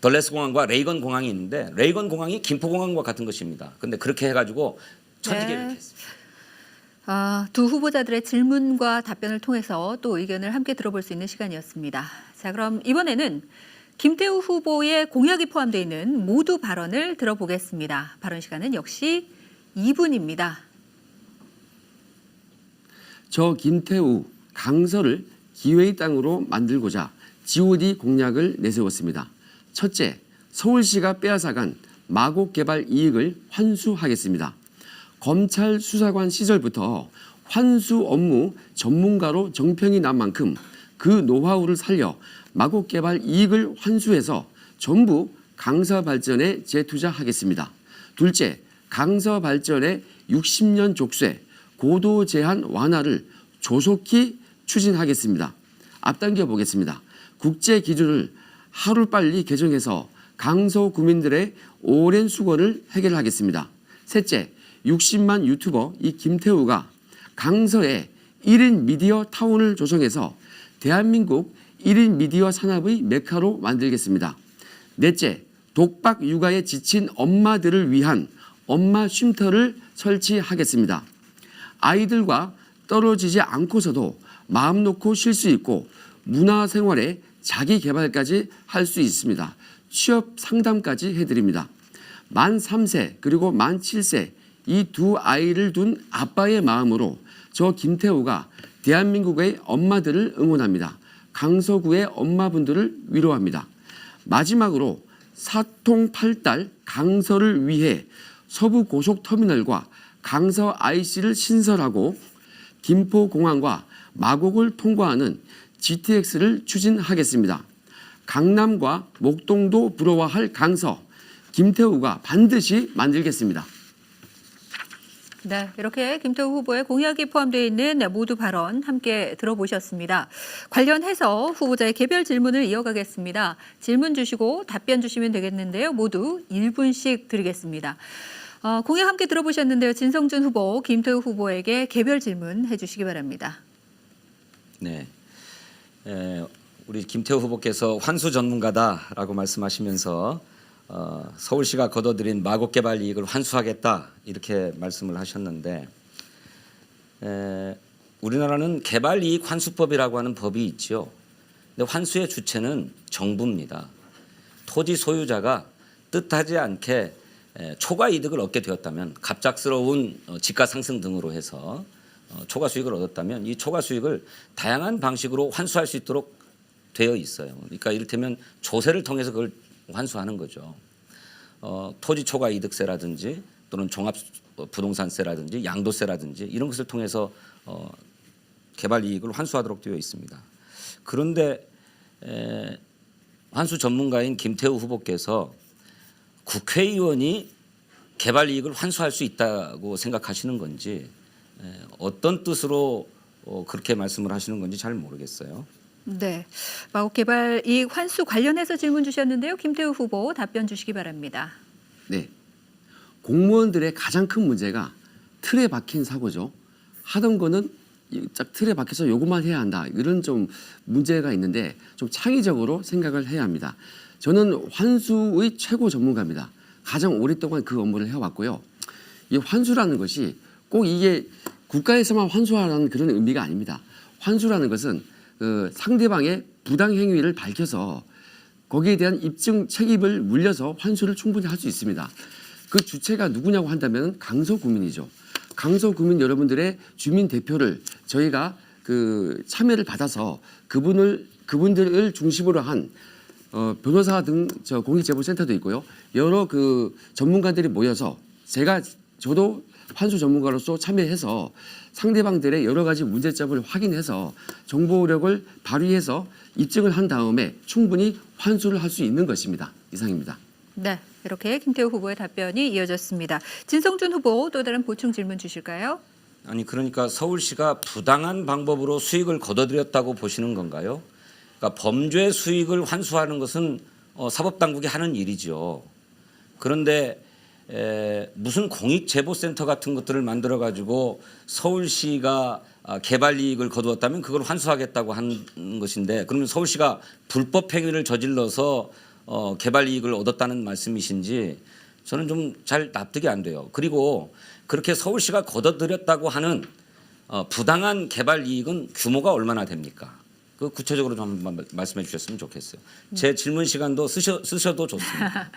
덜레스 공항과 레이건 공항이 있는데 레이건 공항이 김포공항과 같은 것입니다. 그런데 그렇게 해가지고 천지개를 했습니다. 두 후보자들의 질문과 답변을 통해서 또 의견을 함께 들어볼 수 있는 시간이었습니다. 자, 그럼 이번에는 김태우 후보의 공약이 포함되어 있는 모두 발언을 들어보겠습니다. 발언 시간은 역시 2분입니다. 저 김태우 강서를 기회의 땅으로 만들고자 GOD 공약을 내세웠습니다. 첫째, 서울시가 빼앗아간 마곡 개발 이익을 환수하겠습니다. 검찰 수사관 시절부터 환수 업무 전문가로 정평이 난 만큼 그 노하우를 살려 마곡 개발 이익을 환수해서 전부 강서 발전에 재투자하겠습니다. 둘째, 강서 발전의 60년 족쇄, 고도 제한 완화를 조속히 추진하겠습니다. 앞당겨 보겠습니다. 국제 기준을 하루빨리 개정해서 강서 구민들의 오랜 수고를 해결하겠습니다. 셋째, 60만 유튜버 이 김태우가 강서에 1인 미디어 타운을 조성해서 대한민국 1인 미디어 산업의 메카로 만들겠습니다. 넷째, 독박 육아에 지친 엄마들을 위한 엄마 쉼터를 설치하겠습니다. 아이들과 떨어지지 않고서도 마음 놓고 쉴 수 있고 문화생활에 자기 개발까지 할 수 있습니다. 취업 상담까지 해드립니다. 만 3세 그리고 만 7세 이 두 아이를 둔 아빠의 마음으로 저 김태우가 대한민국의 엄마들을 응원합니다. 강서구의 엄마분들을 위로합니다. 마지막으로 사통팔달 강서를 위해 서부고속터미널과 강서 IC를 신설하고 김포공항과 마곡을 통과하는 GTX를 추진하겠습니다. 강남과 목동도 부러워할 강서, 김태우가 반드시 만들겠습니다. 네, 이렇게 김태우 후보의 공약이 포함되어 있는 모두 발언 함께 들어보셨습니다. 관련해서 후보자의 개별 질문을 이어가겠습니다. 질문 주시고 답변 주시면 되겠는데요. 모두 1분씩 드리겠습니다. 공약 함께 들어보셨는데요. 진성준 후보, 김태우 후보에게 개별 질문 해주시기 바랍니다. 네, 우리 김태우 후보께서 환수 전문가다라고 말씀하시면서 서울시가 거둬들인 마곡 개발 이익을 환수하겠다 이렇게 말씀을 하셨는데 우리나라는 개발 이익 환수법이라고 하는 법이 있죠. 근데 환수의 주체는 정부입니다. 토지 소유자가 뜻하지 않게 초과 이득을 얻게 되었다면 갑작스러운 지가 상승 등으로 해서 초과 수익을 얻었다면 이 초과 수익을 다양한 방식으로 환수할 수 있도록 되어 있어요. 그러니까 이를테면 조세를 통해서 그걸 환수하는 거죠. 토지 초과 이득세라든지 또는 종합 부동산세라든지 양도세라든지 이런 것을 통해서 개발 이익을 환수하도록 되어 있습니다. 그런데 환수 전문가인 김태우 후보께서 국회의원이 개발 이익을 환수할 수 있다고 생각하시는 건지 어떤 뜻으로 그렇게 말씀을 하시는 건지 잘 모르겠어요. 네, 마곡 개발 이익 환수 관련해서 질문 주셨는데요. 김태우 후보 답변 주시기 바랍니다. 네. 공무원들의 가장 큰 문제가 틀에 박힌 사고죠. 하던 거는 딱 틀에 박혀서 요것만 해야 한다. 이런 좀 문제가 있는데 좀 창의적으로 생각을 해야 합니다. 저는 환수의 최고 전문가입니다. 가장 오랫동안 그 업무를 해왔고요. 이 환수라는 것이 꼭 이게 국가에서만 환수하라는 그런 의미가 아닙니다. 환수라는 것은 그 상대방의 부당 행위를 밝혀서 거기에 대한 입증 책임을 물려서 환수를 충분히 할 수 있습니다. 그 주체가 누구냐고 한다면 강서구민이죠. 강서구민 여러분들의 주민 대표를 저희가 그 참여를 받아서 그분들을 중심으로 한 변호사 등 저 공익제보센터도 있고요. 여러 그 전문가들이 모여서 저도 환수 전문가로서 참여해서 상대방들의 여러 가지 문제점을 확인해서 정보력을 발휘해서 입증을 한 다음에 충분히 환수를 할 수 있는 것입니다. 이상입니다. 네, 이렇게 김태우 후보의 답변이 이어졌습니다. 진성준 후보 또 다른 보충 질문 주실까요? 아니 그러니까 서울시가 부당한 방법으로 수익을 거둬들였다고 보시는 건가요? 그러니까 범죄 수익을 환수하는 것은 사법당국이 하는 일이죠. 그런데 무슨 공익제보센터 같은 것들을 만들어 가지고 서울시가 개발 이익을 거두었다면 그걸 환수하겠다고 하는 것인데 그러면 서울시가 불법 행위를 저질러서 개발 이익을 얻었다는 말씀이신지 저는 좀 잘 납득이 안 돼요. 그리고 그렇게 서울시가 거둬들였다고 하는 부당한 개발 이익은 규모가 얼마나 됩니까? 그 구체적으로 좀 한번 말씀해 주셨으면 좋겠어요. 제 질문 시간도 쓰셔도 좋습니다.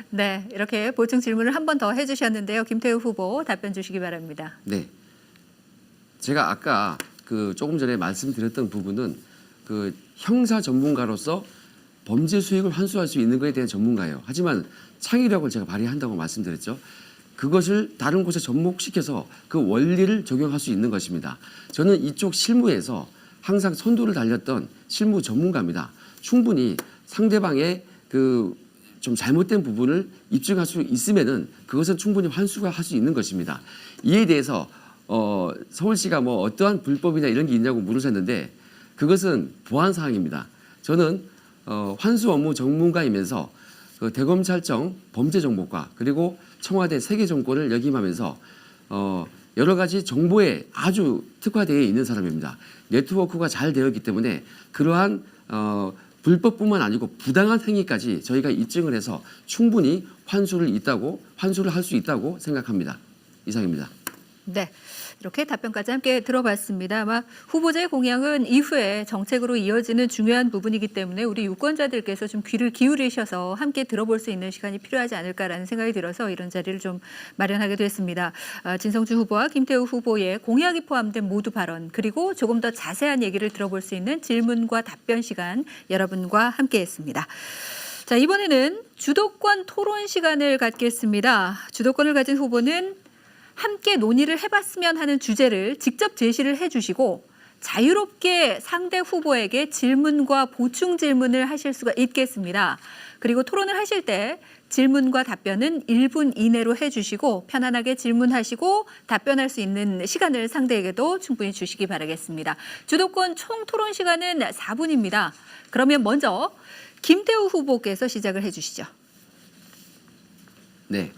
네, 이렇게 보충 질문을 한 번 더 해주셨는데요. 김태우 후보 답변 주시기 바랍니다. 네. 제가 아까 그 조금 전에 말씀드렸던 부분은 그 형사 전문가로서 범죄 수익을 환수할 수 있는 것에 대한 전문가예요. 하지만 창의력을 제가 발휘한다고 말씀드렸죠. 그것을 다른 곳에 접목시켜서 그 원리를 적용할 수 있는 것입니다. 저는 이쪽 실무에서 항상 선두를 달렸던 실무 전문가입니다. 충분히 상대방의 그 좀 잘못된 부분을 입증할 수 있으면은 그것은 충분히 환수가 할 수 있는 것입니다. 이에 대해서 서울시가 뭐 어떠한 불법이나 이런 게 있냐고 물으셨는데 그것은 보안 사항입니다. 저는 환수 업무 전문가이면서 그 대검찰청 범죄정보과 그리고 청와대 세계정권을 역임하면서 여러 가지 정보에 아주 특화되어 있는 사람입니다. 네트워크가 잘 되어 있기 때문에 그러한 불법뿐만 아니고 부당한 행위까지 저희가 입증을 해서 충분히 환수를 할 수 있다고 생각합니다. 이상입니다. 네, 이렇게 답변까지 함께 들어봤습니다. 아마 후보자의 공약은 이후에 정책으로 이어지는 중요한 부분이기 때문에 우리 유권자들께서 좀 귀를 기울이셔서 함께 들어볼 수 있는 시간이 필요하지 않을까라는 생각이 들어서 이런 자리를 좀 마련하게 됐습니다. 진성준 후보와 김태우 후보의 공약이 포함된 모두 발언 그리고 조금 더 자세한 얘기를 들어볼 수 있는 질문과 답변 시간 여러분과 함께했습니다. 자, 이번에는 주도권 토론 시간을 갖겠습니다. 주도권을 가진 후보는 함께 논의를 해봤으면 하는 주제를 직접 제시를 해주시고 자유롭게 상대 후보에게 질문과 보충 질문을 하실 수가 있겠습니다. 그리고 토론을 하실 때 질문과 답변은 1분 이내로 해주시고 편안하게 질문하시고 답변할 수 있는 시간을 상대에게도 충분히 주시기 바라겠습니다. 주도권 총 토론 시간은 4분입니다. 그러면 먼저 김태우 후보께서 시작을 해주시죠. 네.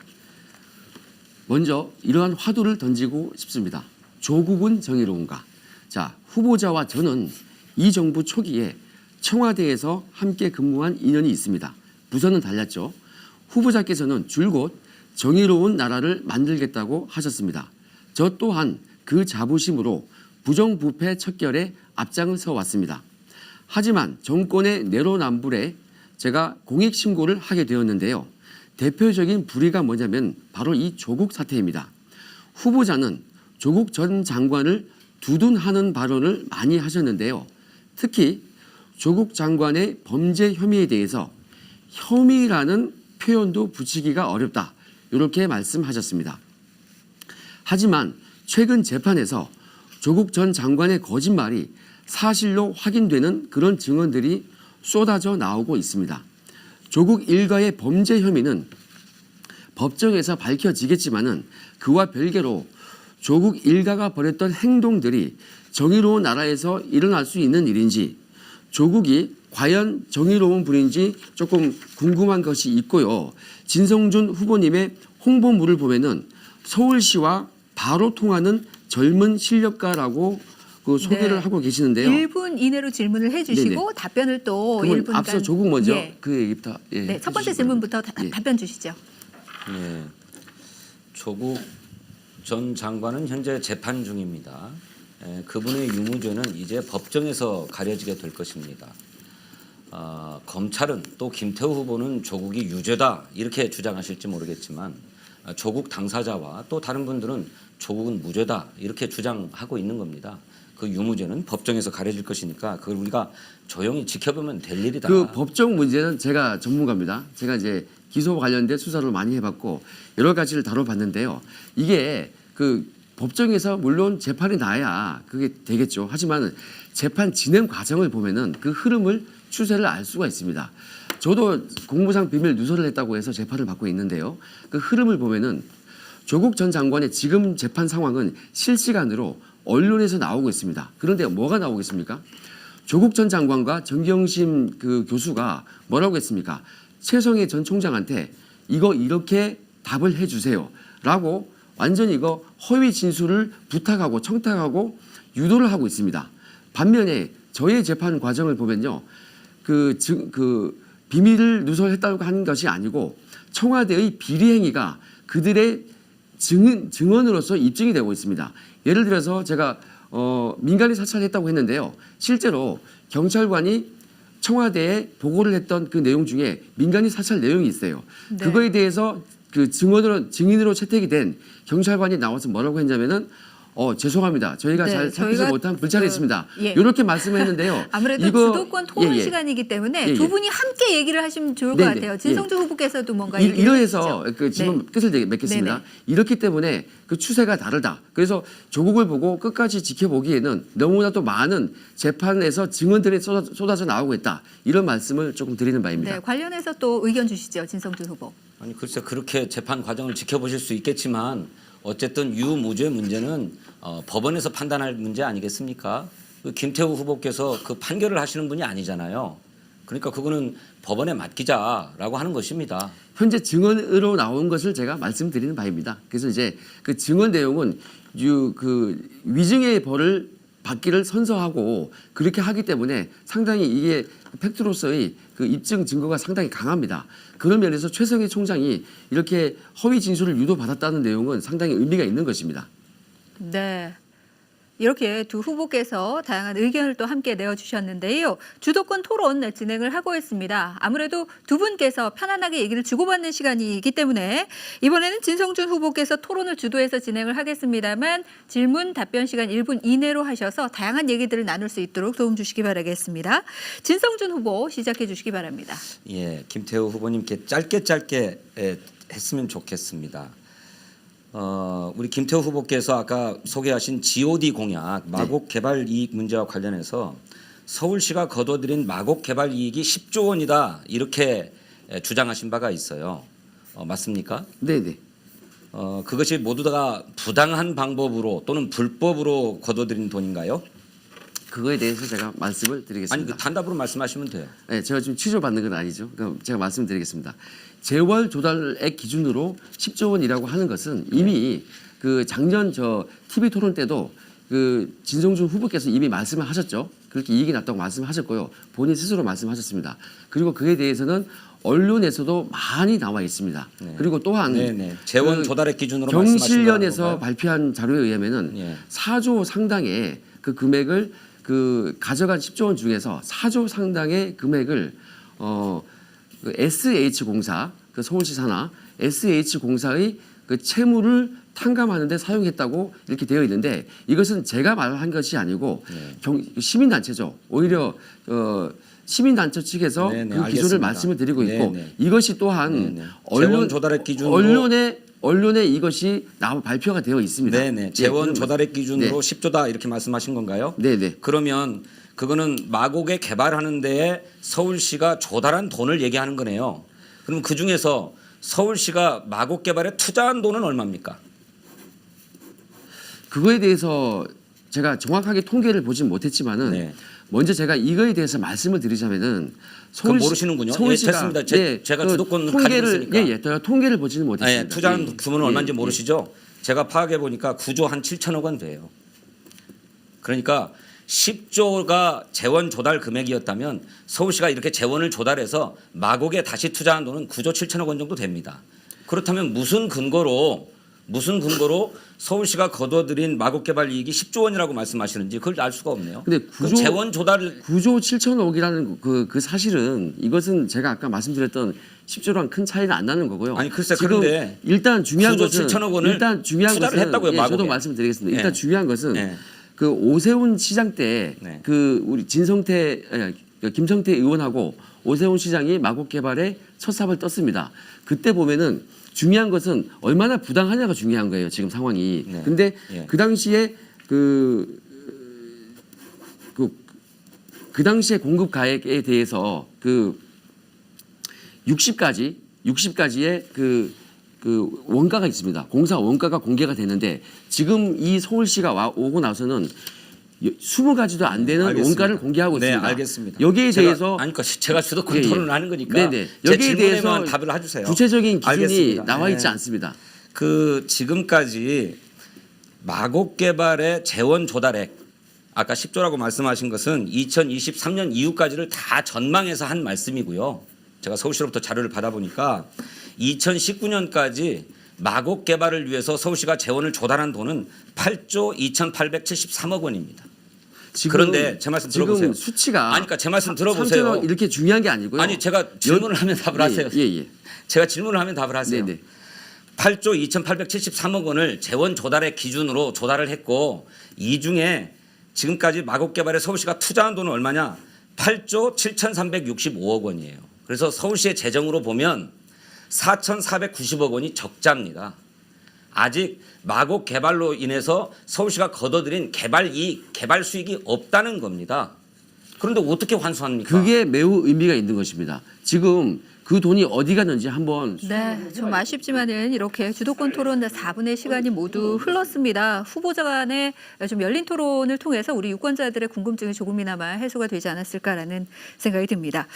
먼저 이러한 화두를 던지고 싶습니다. 조국은 정의로운가? 자, 후보자와 저는 이 정부 초기에 청와대에서 함께 근무한 인연이 있습니다. 부서는 달랐죠. 후보자께서는 줄곧 정의로운 나라를 만들겠다고 하셨습니다. 저 또한 그 자부심으로 부정부패 척결에 앞장을 서왔습니다. 하지만 정권의 내로남불에 제가 공익신고를 하게 되었는데요. 대표적인 불의가 뭐냐면 바로 이 조국 사태입니다. 후보자는 조국 전 장관을 두둔하는 발언을 많이 하셨는데요. 특히 조국 장관의 범죄 혐의에 대해서 혐의라는 표현도 붙이기가 어렵다. 이렇게 말씀하셨습니다. 하지만 최근 재판에서 조국 전 장관의 거짓말이 사실로 확인되는 그런 증언들이 쏟아져 나오고 있습니다. 조국 일가의 범죄 혐의는 법정에서 밝혀지겠지만은 그와 별개로 조국 일가가 벌였던 행동들이 정의로운 나라에서 일어날 수 있는 일인지 조국이 과연 정의로운 분인지 조금 궁금한 것이 있고요. 진성준 후보님의 홍보물을 보면은 서울시와 바로 통하는 젊은 실력가라고 그 소개를 네. 하고 계시는데요. 1분 이내로 질문을 해주시고 네네. 답변을 또 그러면 1분간. 앞서 조국 먼저 예. 그 얘기부터 네, 첫 번째 해주시기 질문부터 바랍니다. 예. 답변 주시죠. 예, 조국 전 장관은 현재 재판 중입니다. 그분의 유무죄는 이제 법정에서 가려지게 될 것입니다. 검찰은 또 김태우 후보는 조국이 유죄다 이렇게 주장하실지 모르겠지만 조국 당사자와 또 다른 분들은 조국은 무죄다 이렇게 주장하고 있는 겁니다. 그 유무죄는 법정에서 가려질 것이니까 그걸 우리가 조용히 지켜보면 될 일이다. 그 법적 문제는 제가 전문가입니다. 제가 이제 기소 관련된 수사를 많이 해봤고 여러 가지를 다뤄봤는데요. 이게 그 법정에서 물론 재판이 나야 그게 되겠죠. 하지만 재판 진행 과정을 보면은 그 흐름을 추세를 알 수가 있습니다. 저도 공무상 비밀 누설을 했다고 해서 재판을 받고 있는데요. 그 흐름을 보면은 조국 전 장관의 지금 재판 상황은 실시간으로 언론에서 나오고 있습니다. 그런데 뭐가 나오겠습니까? 조국 전 장관과 정경심 그 교수가 뭐라고 했습니까? 최성해 전 총장한테 이거 이렇게 답을 해주세요. 라고 완전히 이거 허위 진술을 부탁하고 청탁하고 유도를 하고 있습니다. 반면에 저의 재판 과정을 보면요. 그 비밀을 누설했다고 하는 것이 아니고 청와대의 비리 행위가 그들의 증언으로서 입증이 되고 있습니다. 예를 들어서 제가 민간인 사찰했다고 했는데요. 실제로 경찰관이 청와대에 보고를 했던 그 내용 중에 민간인 사찰 내용이 있어요. 네. 그거에 대해서 그 증인으로 채택이 된 경찰관이 나와서 뭐라고 했냐면은 죄송합니다. 저희가 네, 잘 살피지 저희가 못한 불찰이었습니다. 예. 이렇게 말씀했는데요. 아무래도 이거- 주도권 토론 예, 예. 시간이기 때문에 예, 예. 두 분이 함께 얘기를 하시면 좋을 것 네네. 같아요. 진성준 후보께서도 뭔가 이- 얘기를 이러해서 해주시죠. 그 질문 네. 끝을 맺겠습니다. 네네. 이렇기 때문에 그 추세가 다르다. 그래서 조국을 보고 끝까지 지켜보기에는 너무나도 많은 재판에서 증언들이 쏟아져 나오고 있다. 이런 말씀을 조금 드리는 바입니다. 네, 관련해서 또 의견 주시죠. 진성준 후보. 아니 글쎄 그렇게 재판 과정을 지켜보실 수 있겠지만 어쨌든 유무죄 문제는 법원에서 판단할 문제 아니겠습니까? 그 김태우 후보께서 그 판결을 하시는 분이 아니잖아요. 그러니까 그거는 법원에 맡기자라고 하는 것입니다. 현재 증언으로 나온 것을 제가 말씀드리는 바입니다. 그래서 이제 그 증언 내용은 그 위증의 벌을 받기를 선서하고 그렇게 하기 때문에 상당히 이게 팩트로서의 그 입증 증거가 상당히 강합니다. 그런 면에서 최성해 총장이 이렇게 허위 진술을 유도받았다는 내용은 상당히 의미가 있는 것입니다. 네. 이렇게 두 후보께서 다양한 의견을 또 함께 내어주셨는데요. 주도권 토론 진행을 하고 있습니다. 아무래도 두 분께서 편안하게 얘기를 주고받는 시간이기 때문에 이번에는 진성준 후보께서 토론을 주도해서 진행을 하겠습니다만 질문 답변 시간 1분 이내로 하셔서 다양한 얘기들을 나눌 수 있도록 도움 주시기 바라겠습니다. 진성준 후보 시작해 주시기 바랍니다. 예, 김태우 후보님께 짧게 했으면 좋겠습니다. 우리 김태우 후보께서 아까 소개하신 GOD 공약 마곡 개발 이익 문제와 관련해서 서울시가 거둬들인 마곡 개발 이익이 10조 원이다 이렇게 주장하신 바가 있어요. 맞습니까? 네네. 그것이 모두 다 부당한 방법으로 또는 불법으로 거둬들인 돈인가요? 그거에 대해서 제가 말씀을 아니 드리겠습니다. 그 단답으로 말씀하시면 돼요. 네, 제가 지금 취조받는 건 아니죠. 그럼 제가 말씀드리겠습니다. 재월 조달액 기준으로 10조 원이라고 하는 것은 이미 그 작년 저 TV 토론 때도 그 진성준 후보께서 이미 말씀을 하셨죠. 그렇게 이익이 났다고 말씀하셨고요. 본인 스스로 말씀하셨습니다. 그리고 그에 대해서는 언론에서도 많이 나와 있습니다. 네. 그리고 또한 네네. 재원 그 조달액 기준으로 말씀하신 경실련에서 거라는 건가요? 발표한 자료에 의하면은 예. 4조 상당의 그 금액을 그 가져간 10조 원 중에서 4조 상당의 금액을 그 SH공사 그 서울시 산하 SH공사의 그 채무를 탕감하는 데 사용했다고 이렇게 되어 있는데 이것은 제가 말한 것이 아니고 시민단체죠. 오히려 시민단체 측에서 네네, 그 기준을 알겠습니다. 말씀을 드리고 있고 네네. 이것이 또한 네네. 재원 조달액 기준으로 언론에 이것이 발표가 되어 있습니다. 네네. 재원 예, 조달액 기준으로 10조다 이렇게 말씀하신 건가요? 네네. 그러면 그거는 마곡에 개발하는 데에 서울시가 조달한 돈을 얘기하는 거네요. 그럼 그 중에서 서울시가 마곡 개발에 투자한 돈은 얼마입니까? 그거에 대해서 제가 정확하게 통계를 보진 못했지만은 네. 먼저 제가 이거에 대해서 말씀을 드리자면은 그건 모르시는군요. 서울시가 예, 됐습니다. 제가 그 주도권을 가지고 있으니까. 제가 통계를 보지는 못했습니다. 예, 투자한 예, 규모는 예, 얼마인지 예. 모르시죠? 제가 파악해 보니까 9조 한 7천억 원 돼요. 그러니까 10조가 재원 조달 금액이었다면 서울시가 이렇게 재원을 조달해서 마곡에 다시 투자한 돈은 9조 7천억 원 정도 됩니다. 그렇다면 무슨 근거로 서울시가 거둬들인 마곡 개발 이익이 10조 원이라고 말씀하시는지 그걸 알 수가 없네요. 근데 그럼 재원 조달을 9조 7천억이라는 그 사실은 이것은 제가 아까 말씀드렸던 10조랑 큰 차이는 안 나는 거고요. 아니 글쎄 지금 그런데 일단 중요한 9조 것은 7천억 원을 일단 중요한 투자를 것은 했다고요, 마곡에. 저도 말씀드리겠습니다. 일단 예. 중요한 것은 예. 그 오세훈 시장 때 네. 그 우리 김성태 의원하고 오세훈 시장이 마곡 개발에 첫 삽을 떴습니다. 그때 보면은 중요한 것은 얼마나 부당하냐가 중요한 거예요. 지금 상황이. 네. 근데 예. 그 당시에 그 당시에 공급 가액에 대해서 그 60가지의 그 원가가 있습니다. 공사 원가가 공개가 되는데 지금 이 서울시가 오고 나서는 20가지도 안 되는 알겠습니다. 원가를 공개하고 네, 있습니다. 알겠습니다. 여기에 대해서 아니, 그러니까 제가 주도권 예, 예. 토론을 하는 거니까 네네. 제 여기에 질문에만 대해서 답을 해주세요. 구체적인 기준이 알겠습니다. 나와 있지 네. 않습니다. 그 지금까지 마곡 개발의 재원 조달액 아까 10조라고 말씀하신 것은 2023년 이후까지를 다 전망해서 한 말씀이고요. 제가 서울시로부터 자료를 받아보니까 2019년까지 마곡 개발을 위해서 서울시가 재원을 조달한 돈은 8조 2,873억 원입니다. 그런데 제 말씀 들어보세요. 지금 수치가 아니, 그러니까 제 말씀 들어보세요. 3천억 이렇게 중요한 게 아니고요. 아니 제가 질문을 하면 답을 하세요. 예. 제가 질문을 하면 답을 하세요. 네네. 8조 2,873억 원을 재원 조달의 기준으로 조달을 했고 이 중에 지금까지 마곡 개발에 서울시가 투자한 돈은 얼마냐? 8조 7,365억 원이에요. 그래서 서울시의 재정으로 보면 4,490억 원이 적자입니다. 아직 마곡 개발로 인해서 서울시가 거둬들인 개발 이익, 개발 수익이 없다는 겁니다. 그런데 어떻게 환수합니까? 그게 매우 의미가 있는 것입니다. 지금 그 돈이 어디 갔는지 한번 네, 좀 아쉽지만은 이렇게 주도권 토론 4분의 시간이 모두 흘렀습니다. 후보자 간의 좀 열린 토론을 통해서 우리 유권자들의 궁금증이 조금이나마 해소가 되지 않았을까라는 생각이 듭니다.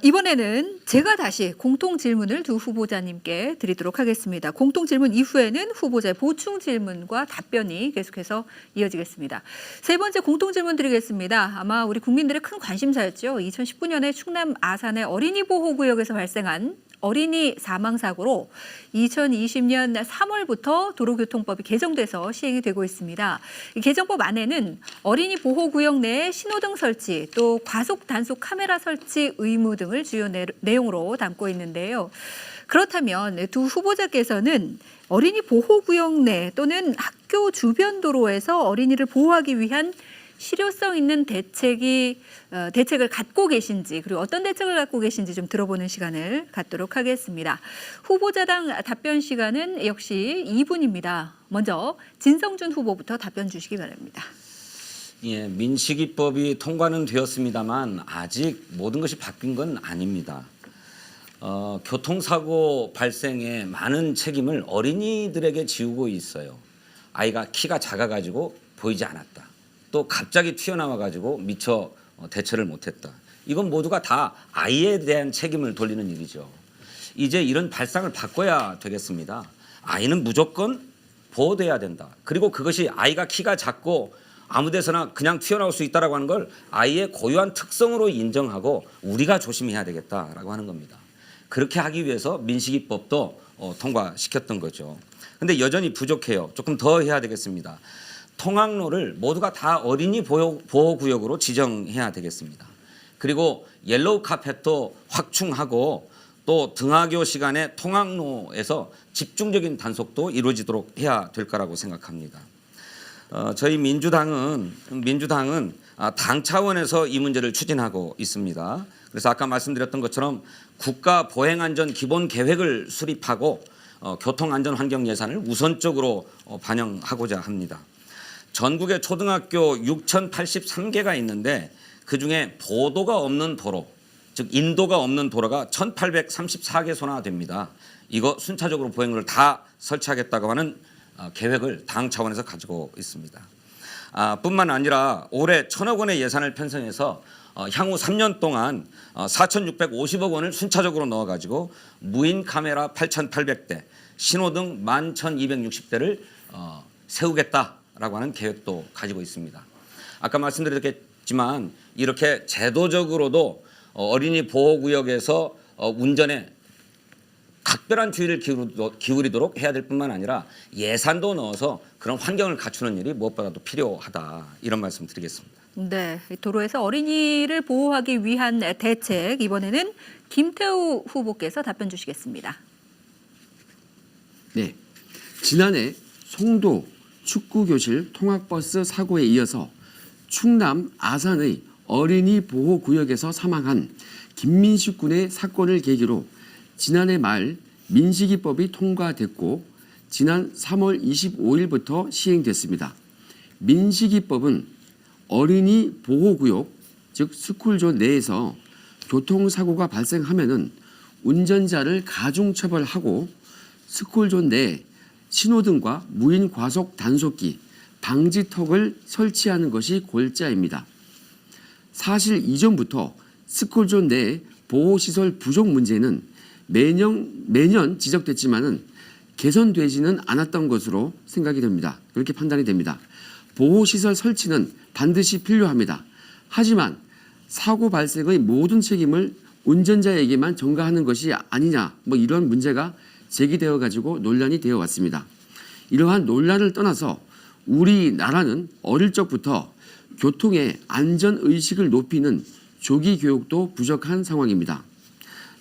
이번에는 제가 다시 공통 질문을 두 후보자님께 드리도록 하겠습니다. 공통 질문 이후에는 후보자의 보충 질문과 답변이 계속해서 이어지겠습니다. 세 번째 공통 질문 드리겠습니다. 아마 우리 국민들의 큰 관심사였죠. 2019년에 충남 아산의 어린이 보호구역에서 발생한 어린이 사망사고로 2020년 3월부터 도로교통법이 개정돼서 시행이 되고 있습니다. 이 개정법 안에는 어린이 보호구역 내에 신호등 설치 또 과속 단속 카메라 설치 의무 등을 주요 내용으로 담고 있는데요. 그렇다면 두 후보자께서는 어린이 보호구역 내 또는 학교 주변 도로에서 어린이를 보호하기 위한 실효성 있는 대책을 갖고 계신지 그리고 어떤 대책을 갖고 계신지 좀 들어보는 시간을 갖도록 하겠습니다. 후보자당 답변 시간은 역시 2분입니다. 먼저 진성준 후보부터 답변 주시기 바랍니다. 예, 민식이법이 통과는 되었습니다만 아직 모든 것이 바뀐 건 아닙니다. 교통사고 발생에 많은 책임을 어린이들에게 지우고 있어요. 아이가 키가 작아가지고 보이지 않았다. 또 갑자기 튀어나와가지고 미처 대처를 못했다. 이건 모두가 다 아이에 대한 책임을 돌리는 일이죠. 이제 이런 발상을 바꿔야 되겠습니다. 아이는 무조건 보호돼야 된다. 그리고 그것이 아이가 키가 작고 아무 데서나 그냥 튀어나올 수 있다라고 하는 걸 아이의 고유한 특성으로 인정하고 우리가 조심해야 되겠다라고 하는 겁니다. 그렇게 하기 위해서 민식이법도 통과시켰던 거죠. 근데 여전히 부족해요. 조금 더 해야 되겠습니다. 통학로를 모두가 다 어린이 보호구역으로 지정해야 되겠습니다. 그리고 옐로우 카펫도 확충하고 또 등하교 시간에 통학로에서 집중적인 단속도 이루어지도록 해야 될 거라고 생각합니다. 저희 민주당은 당 차원에서 이 문제를 추진하고 있습니다. 그래서 아까 말씀드렸던 것처럼 국가 보행안전 기본 계획을 수립하고 교통안전 환경 예산을 우선적으로 반영하고자 합니다. 전국에 초등학교 6,083개가 있는데 그중에 보도가 없는 도로, 즉 인도가 없는 도로가 1,834개소나 됩니다. 이거 순차적으로 보행로를 다 설치하겠다고 하는 계획을 당 차원에서 가지고 있습니다. 뿐만 아니라 올해 1,000억 원의 예산을 편성해서 향후 3년 동안 4,650억 원을 순차적으로 넣어가지고 무인 카메라 8,800대, 신호등 11,260대를 세우겠다라고 하는 계획도 가지고 있습니다. 아까 말씀드렸겠지만 이렇게 제도적으로도 어린이 보호구역에서 운전에 각별한 주의를 기울이도록 해야 될 뿐만 아니라 예산도 넣어서 그런 환경을 갖추는 일이 무엇보다도 필요하다, 이런 말씀 드리겠습니다. 네, 도로에서 어린이를 보호하기 위한 대책, 이번에는 김태우 후보께서 답변 주시겠습니다. 네, 지난해 송도 축구교실 통학버스 사고에 이어서 충남 아산의 어린이 보호구역에서 사망한 김민식 군의 사건을 계기로 지난해 말 민식이법이 통과됐고 지난 3월 25일부터 시행됐습니다. 민식이법은 어린이 보호구역, 즉 스쿨존 내에서 교통사고가 발생하면은 운전자를 가중처벌하고 스쿨존 내에 신호등과 무인 과속 단속기, 방지턱을 설치하는 것이 골자입니다. 사실 이전부터 스쿨존 내 보호시설 부족 문제는 매년 지적됐지만은 개선되지는 않았던 것으로 생각이 됩니다. 그렇게 판단이 됩니다. 보호시설 설치는 반드시 필요합니다. 하지만 사고 발생의 모든 책임을 운전자에게만 전가하는 것이 아니냐, 이런 문제가 제기되어 가지고 논란이 되어 왔습니다. 이러한 논란을 떠나서 우리나라는 어릴 적부터 교통의 안전의식을 높이는 조기 교육도 부족한 상황입니다.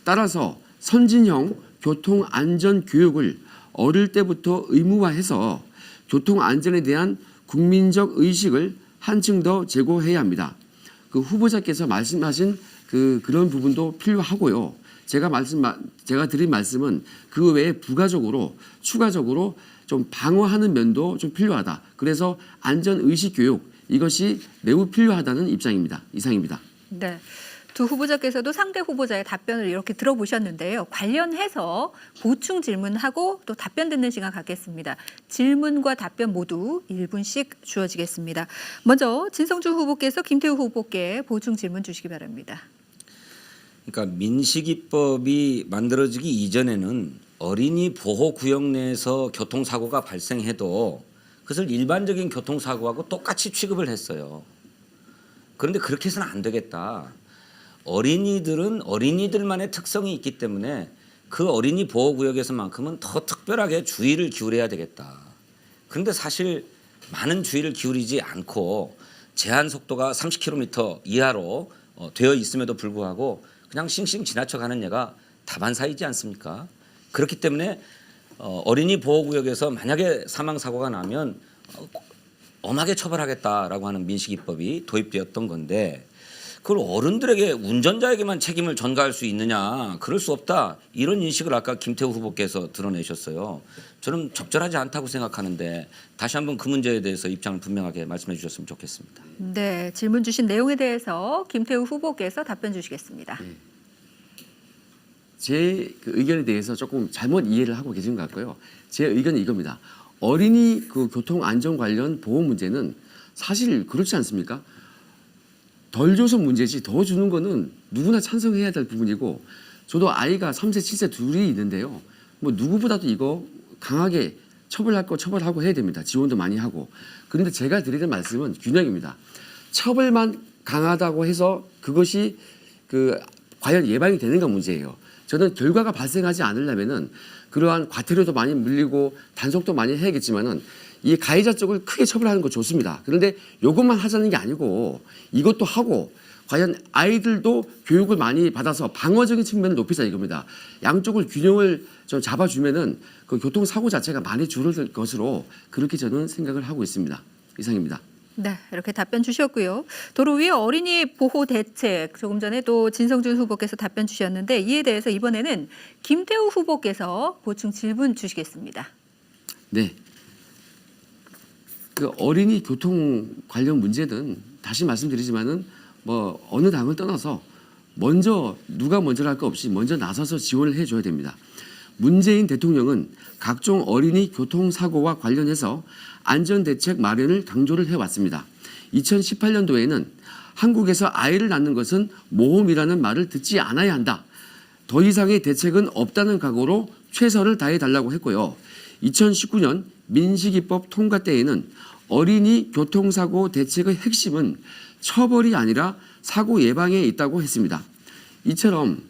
따라서 선진형 교통안전교육을 어릴 때부터 의무화해서 교통안전에 대한 국민적 의식을 한층 더 제고해야 합니다. 그 후보자께서 말씀하신 그런 부분도 필요하고요. 제가 드린 말씀은 그 외에 부가적으로 추가적으로 좀 방어하는 면도 좀 필요하다. 그래서 안전의식 교육, 이것이 매우 필요하다는 입장입니다. 이상입니다. 네. 두 후보자께서도 상대 후보자의 답변을 이렇게 들어보셨는데요. 관련해서 보충 질문하고 또 답변 듣는 시간 갖겠습니다. 질문과 답변 모두 1분씩 주어지겠습니다. 먼저 진성준 후보께서 김태우 후보께 보충 질문 주시기 바랍니다. 그러니까 민식이법이 만들어지기 이전에는 어린이 보호구역 내에서 교통사고가 발생해도 그것을 일반적인 교통사고하고 똑같이 취급을 했어요. 그런데 그렇게 해서는 안 되겠다. 어린이들은 어린이들만의 특성이 있기 때문에 그 어린이 보호구역에서만큼은 더 특별하게 주의를 기울여야 되겠다. 그런데 사실 많은 주의를 기울이지 않고 제한 속도가 30km 이하로 되어 있음에도 불구하고 그냥 싱싱 지나쳐가는 얘가 다반사이지 않습니까? 그렇기 때문에 어린이 보호구역에서 만약에 사망사고가 나면 엄하게 처벌하겠다라고 하는 민식이법이 도입되었던 건데, 그걸 어른들에게, 운전자에게만 책임을 전가할 수 있느냐, 그럴 수 없다, 이런 인식을 아까 김태우 후보께서 드러내셨어요. 저는 적절하지 않다고 생각하는데 다시 한번 그 문제에 대해서 입장을 분명하게 말씀해 주셨으면 좋겠습니다. 네, 질문 주신 내용에 대해서 김태우 후보께서 답변 주시겠습니다. 제 의견에 대해서 조금 잘못 이해를 하고 계신 것 같고요. 제 의견은 이겁니다. 어린이 교통 안전 관련 보호 문제는 사실 그렇지 않습니까? 덜 줘서 문제지 더 주는 거는 누구나 찬성해야 될 부분이고, 저도 아이가 3세, 7세 둘이 있는데요. 누구보다도 이거 강하게 처벌할 거 처벌하고 해야 됩니다. 지원도 많이 하고. 그런데 제가 드리는 말씀은 균형입니다. 처벌만 강하다고 해서 그것이 과연 예방이 되는가 문제예요. 저는 결과가 발생하지 않으려면은 그러한 과태료도 많이 물리고 단속도 많이 해야겠지만은 이 가해자 쪽을 크게 처벌하는 거 좋습니다. 그런데 이것만 하자는 게 아니고 이것도 하고 과연 아이들도 교육을 많이 받아서 방어적인 측면을 높이자 이겁니다. 양쪽을 균형을 좀 잡아주면은 그 교통사고 자체가 많이 줄어들 것으로 그렇게 저는 생각을 하고 있습니다. 이상입니다. 네, 이렇게 답변 주셨고요. 도로 위에 어린이 보호 대책 조금 전에 또 진성준 후보께서 답변 주셨는데 이에 대해서 이번에는 김태우 후보께서 보충 질문 주시겠습니다. 네. 그 어린이 교통 관련 문제는 다시 말씀드리지만은 뭐 어느 당을 떠나서 먼저 누가 먼저 할 거 없이 먼저 나서서 지원을 해줘야 됩니다. 문재인 대통령은 각종 어린이 교통사고와 관련해서 안전대책 마련을 강조를 해왔습니다. 2018년도에는 한국에서 아이를 낳는 것은 모험이라는 말을 듣지 않아야 한다. 더 이상의 대책은 없다는 각오로 최선을 다해달라고 했고요. 2019년 민식이법 통과 때에는 어린이 교통사고 대책의 핵심은 처벌이 아니라 사고 예방에 있다고 했습니다. 이처럼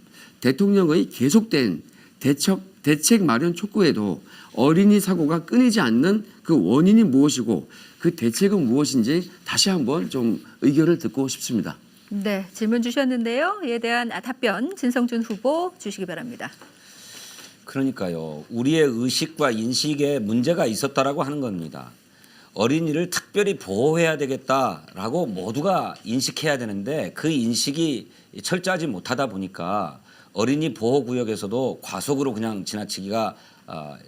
대통령의 계속된 대책 마련 촉구에도 어린이 사고가 끊이지 않는 그 원인이 무엇이고 그 대책은 무엇인지 다시 한번 좀 의견을 듣고 싶습니다. 네, 질문 주셨는데요. 이에 대한 답변 진성준 후보 주시기 바랍니다. 그러니까요. 우리의 의식과 인식에 문제가 있었다라고 하는 겁니다. 어린이를 특별히 보호해야 되겠다라고 모두가 인식해야 되는데 그 인식이 철저하지 못하다 보니까 어린이 보호구역에서도 과속으로 그냥 지나치기가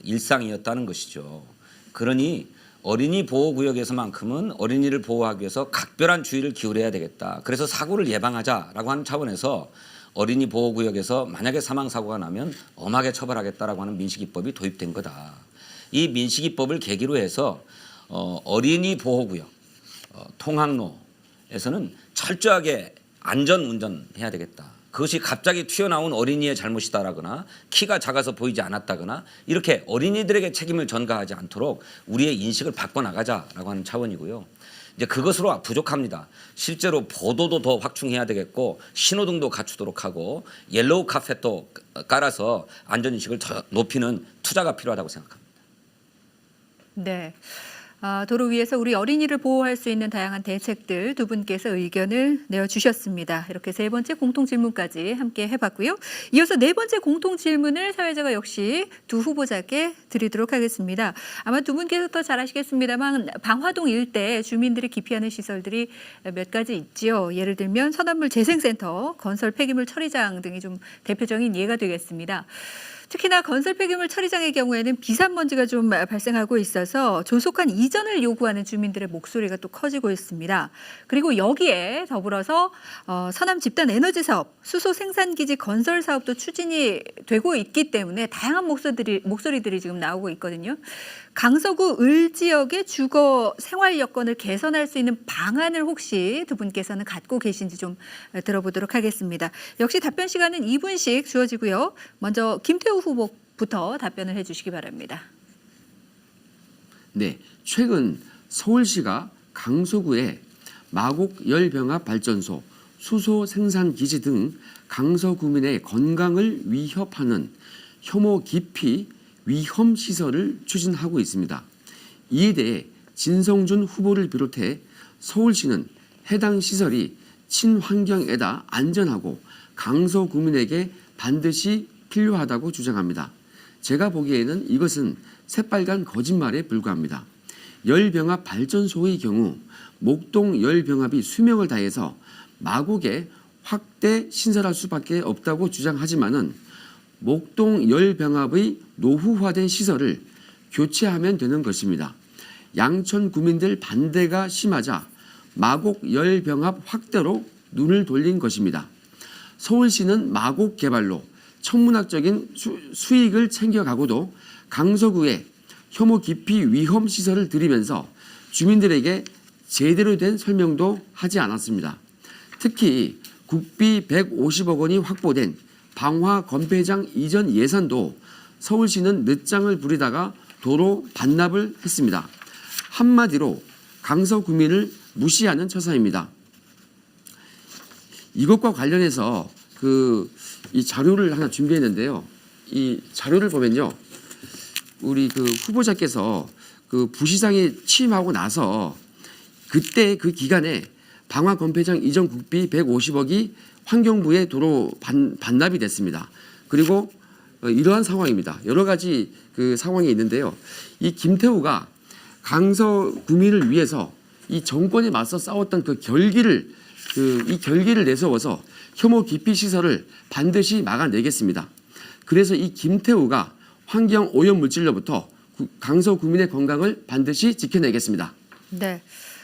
일상이었다는 것이죠. 그러니 어린이 보호구역에서만큼은 어린이를 보호하기 위해서 각별한 주의를 기울여야 되겠다. 그래서 사고를 예방하자라고 하는 차원에서 어린이 보호구역에서 만약에 사망사고가 나면 엄하게 처벌하겠다라고 하는 민식이법이 도입된 거다. 이 민식이법을 계기로 해서 어린이 보호구역, 통학로에서는 철저하게 안전운전해야 되겠다. 그것이 갑자기 튀어나온 어린이의 잘못이다라거나 키가 작아서 보이지 않았다거나 이렇게 어린이들에게 책임을 전가하지 않도록 우리의 인식을 바꿔나가자라고 하는 차원이고요. 이제 그것으로 부족합니다. 실제로 보도도 더 확충해야 되겠고 신호등도 갖추도록 하고 옐로우 카펫도 깔아서 안전인식을 더 높이는 투자가 필요하다고 생각합니다. 네. 도로 위에서 우리 어린이를 보호할 수 있는 다양한 대책들 두 분께서 의견을 내어주셨습니다. 이렇게 세 번째 공통 질문까지 함께 해봤고요. 이어서 네 번째 공통 질문을 사회자가 역시 두 후보자께 드리도록 하겠습니다. 아마 두 분께서 더 잘 아시겠습니다만 방화동 일대 주민들이 기피하는 시설들이 몇 가지 있지요. 예를 들면 서남물 재생센터, 건설 폐기물 처리장 등이 좀 대표적인 예가 되겠습니다. 특히나 건설 폐기물 처리장의 경우에는 비산먼지가 좀 발생하고 있어서 조속한 이전을 요구하는 주민들의 목소리가 또 커지고 있습니다. 그리고 여기에 더불어서 서남 집단 에너지 사업, 수소 생산기지 건설 사업도 추진이 되고 있기 때문에 다양한 목소리들이 지금 나오고 있거든요. 강서구 을 지역의 주거 생활 여건을 개선할 수 있는 방안을 혹시 두 분께서는 갖고 계신지 좀 들어보도록 하겠습니다. 역시 답변 시간은 2분씩 주어지고요. 먼저 김태우 후보부터 답변을 해주시기 바랍니다. 네, 최근 서울시가 강서구에 마곡 열병합 발전소, 수소 생산 기지 등 강서구민의 건강을 위협하는 혐오 기피 위험 시설을 추진하고 있습니다. 이에 대해 진성준 후보를 비롯해 서울시는 해당 시설이 친환경에다 안전하고 강서구민에게 반드시 필요하다고 주장합니다. 제가 보기에는 이것은 새빨간 거짓말에 불과합니다. 열병합 발전소의 경우 목동 열병합이 수명을 다해서 마곡에 확대 신설할 수밖에 없다고 주장하지만은 목동 열병합의 노후화된 시설을 교체하면 되는 것입니다. 양천 구민들 반대가 심하자 마곡 열병합 확대로 눈을 돌린 것입니다. 서울시는 마곡 개발로 천문학적인 수익을 챙겨가고도 강서구에 혐오 기피 위험 시설을 들이면서 주민들에게 제대로 된 설명도 하지 않았습니다. 특히 국비 150억 원이 확보된 방화 건폐장 이전 예산도 서울시는 늦장을 부리다가 도로 반납을 했습니다. 한마디로 강서구민을 무시하는 처사입니다. 이것과 관련해서 이 자료를 하나 준비했는데요. 이 자료를 보면요, 우리 후보자께서 부시장이 취임하고 나서 그때 그 기간에 방화 건폐장 이전 국비 150억이 환경부에 도로 반납이 됐습니다. 그리고 이러한 상황입니다. 여러 가지 그 상황이 있는데요. 이 김태우가 강서구민을 위해서 이 정권에 맞서 싸웠던 이 결기를 내세워서 혐오 기피 시설을 반드시 막아내겠습니다. 그래서 이 김태우가 환경 오염 물질로부터 강서구민의 건강을 반드시 지켜내겠습니다. 네.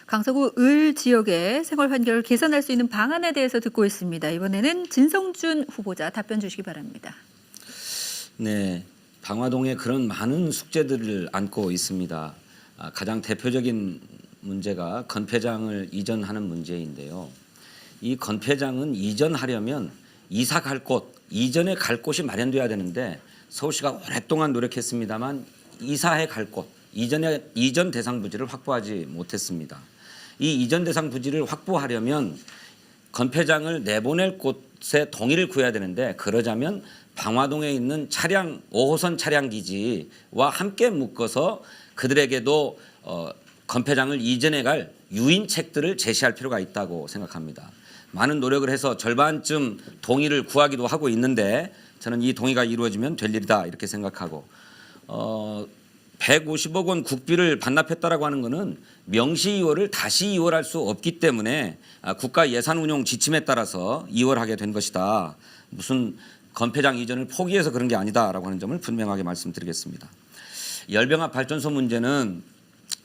강서구 을 지역의 생활 환경을 개선할 수 있는 방안에 대해서 듣고 있습니다. 이번에는 진성준 후보자 답변 주시기 바랍니다. 네, 방화동에 그런 많은 숙제들을 안고 있습니다. 가장 대표적인 문제가 건폐장을 이전하는 문제인데요. 이 건폐장은 이전하려면 이사 갈 곳, 이전에 갈 곳이 마련돼야 되는데 서울시가 오랫동안 노력했습니다만 이사해 갈 곳, 이전 대상 부지를 확보하지 못했습니다. 이 이전 대상 부지를 확보하려면 건폐장을 내보낼 곳에 동의를 구해야 되는데 그러자면 방화동에 있는 5호선 차량 기지와 함께 묶어서 그들에게도 건폐장을 이전해 갈 유인책들을 제시할 필요가 있다고 생각합니다. 많은 노력을 해서 절반쯤 동의를 구하기도 하고 있는데 저는 이 동의가 이루어지면 될 일이다 이렇게 생각하고 150억 원 국비를 반납했다라고 하는 것은 명시 이월을 다시 이월할 수 없기 때문에 국가 예산 운용 지침에 따라서 이월하게 된 것이다. 무슨 건폐장 이전을 포기해서 그런 게 아니다라고 하는 점을 분명하게 말씀드리겠습니다. 열병합 발전소 문제는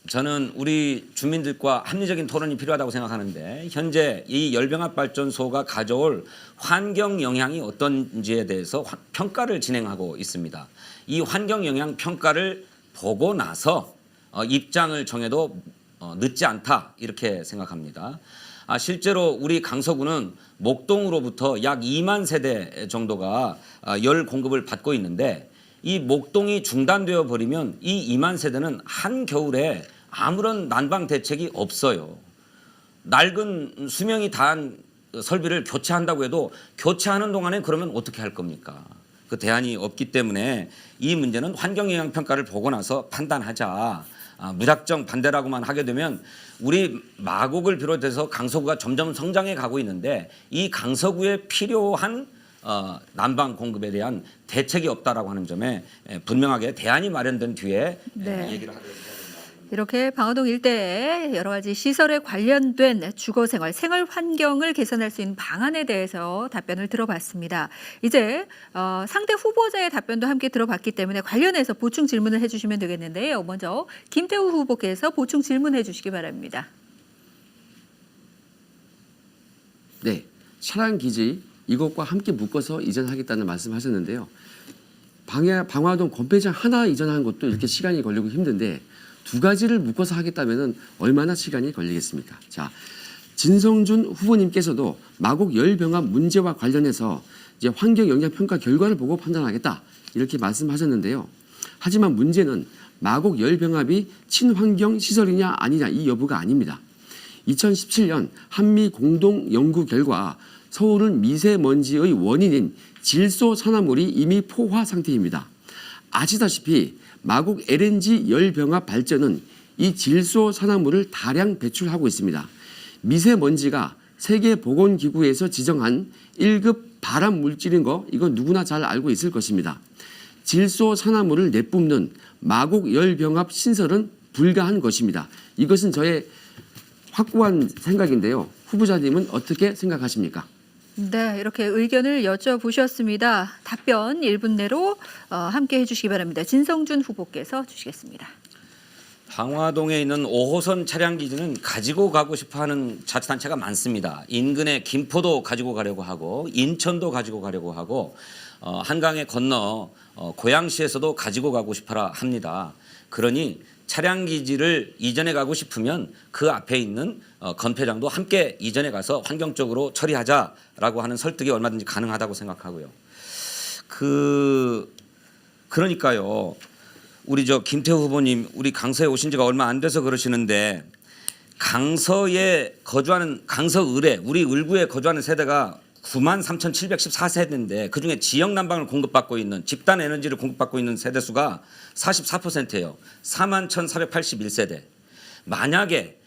저는 우리 주민들과 합리적인 토론이 필요하다고 생각하는데 현재 이 열병합 발전소가 가져올 환경 영향이 어떤지에 대해서 평가를 진행하고 있습니다. 이 환경 영향 평가를 보고 나서 입장을 정해도 늦지 않다 이렇게 생각합니다. 실제로 우리 강서구는 목동으로부터 약 2만 세대 정도가 열 공급을 받고 있는데 이 목동이 중단되어 버리면 이 2만 세대는 한겨울에 아무런 난방 대책이 없어요. 낡은 수명이 다한 설비를 교체한다고 해도 교체하는 동안에 그러면 어떻게 할 겁니까? 그 대안이 없기 때문에 이 문제는 환경영향평가를 보고 나서 판단하자. 무작정 반대라고만 하게 되면 우리 마곡을 비롯해서 강서구가 점점 성장해 가고 있는데 이 강서구에 필요한 난방 공급에 대한 대책이 없다라고 하는 점에 분명하게 대안이 마련된 뒤에 네. 얘기를 하겠습니다. 이렇게 방화동 일대의 여러 가지 시설에 관련된 주거생활, 생활 환경을 개선할 수 있는 방안에 대해서 답변을 들어봤습니다. 이제 상대 후보자의 답변도 함께 들어봤기 때문에 관련해서 보충 질문을 해주시면 되겠는데요. 먼저 김태우 후보께서 보충 질문해 주시기 바랍니다. 네, 차량 기지 이것과 함께 묶어서 이전하겠다는 말씀하셨는데요. 방화동 건폐장 하나 이전하는 것도 이렇게 시간이 걸리고 힘든데 두 가지를 묶어서 하겠다면 얼마나 시간이 걸리겠습니까? 자, 진성준 후보님께서도 마곡 열병합 문제와 관련해서 이제 환경 영향 평가 결과를 보고 판단하겠다 이렇게 말씀하셨는데요. 하지만 문제는 마곡 열병합이 친환경 시설이냐 아니냐 이 여부가 아닙니다. 2017년 한미 공동 연구 결과 서울은 미세먼지의 원인인 질소 산화물이 이미 포화 상태입니다. 아시다시피 마곡 LNG 열병합 발전은 이 질소 산화물을 다량 배출하고 있습니다. 미세먼지가 세계보건기구에서 지정한 1급 발암 물질인 거 이건 누구나 잘 알고 있을 것입니다. 질소 산화물을 내뿜는 마곡 열병합 신설은 불가한 것입니다. 이것은 저의 확고한 생각인데요. 후보자님은 어떻게 생각하십니까? 네, 이렇게 의견을 여쭤보셨습니다. 답변 1분 내로 함께 해주시기 바랍니다. 진성준 후보께서 주시겠습니다. 방화동에 있는 5호선 차량 기지는 가지고 가고 싶어하는 자치단체가 많습니다. 인근의 김포도 가지고 가려고 하고 인천도 가지고 가려고 하고 한강에 건너 고양시에서도 가지고 가고 싶어라 합니다. 그러니 차량 기지를 이전해 가고 싶으면 그 앞에 있는 건폐장도 함께 이전해 가서 환경적으로 처리하자라고 하는 설득이 얼마든지 가능하다고 생각하고요. 그러니까요. 우리 김태우 후보님 우리 강서에 오신 지가 얼마 안 돼서 그러시는데 강서에 거주하는 강서을에 우리 을구에 거주하는 세대가 93,714세대인데 그중에 지역 난방을 공급받고 있는 집단 에너지를 공급받고 있는 세대 수가 44%예요. 41,481세대. 만약에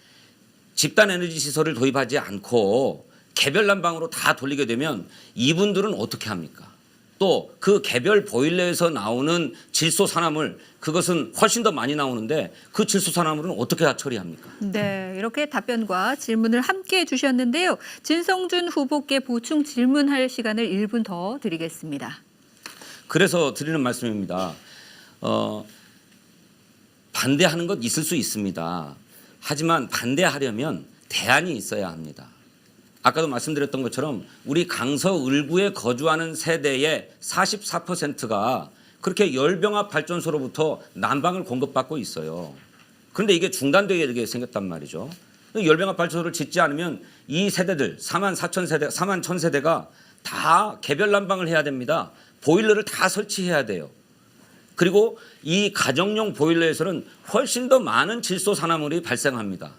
집단 에너지 시설을 도입하지 않고 개별 난방으로 다 돌리게 되면 이분들은 어떻게 합니까? 또 그 개별 보일러에서 나오는 질소산화물, 그것은 훨씬 더 많이 나오는데 그 질소산화물은 어떻게 다 처리합니까? 네, 이렇게 답변과 질문을 함께 해주셨는데요. 진성준 후보께 보충 질문할 시간을 1분 더 드리겠습니다. 그래서 드리는 말씀입니다. 반대하는 것 있을 수 있습니다. 하지만 반대하려면 대안이 있어야 합니다. 아까도 말씀드렸던 것처럼 우리 강서을구에 거주하는 세대의 44%가 그렇게 열병합 발전소로부터 난방을 공급받고 있어요. 그런데 이게 중단되게 생겼단 말이죠. 열병합 발전소를 짓지 않으면 이 세대들 4만 1천 세대가 다 개별 난방을 해야 됩니다. 보일러를 다 설치해야 돼요. 그리고 이 가정용 보일러에서는 훨씬 더 많은 질소 산화물이 발생합니다.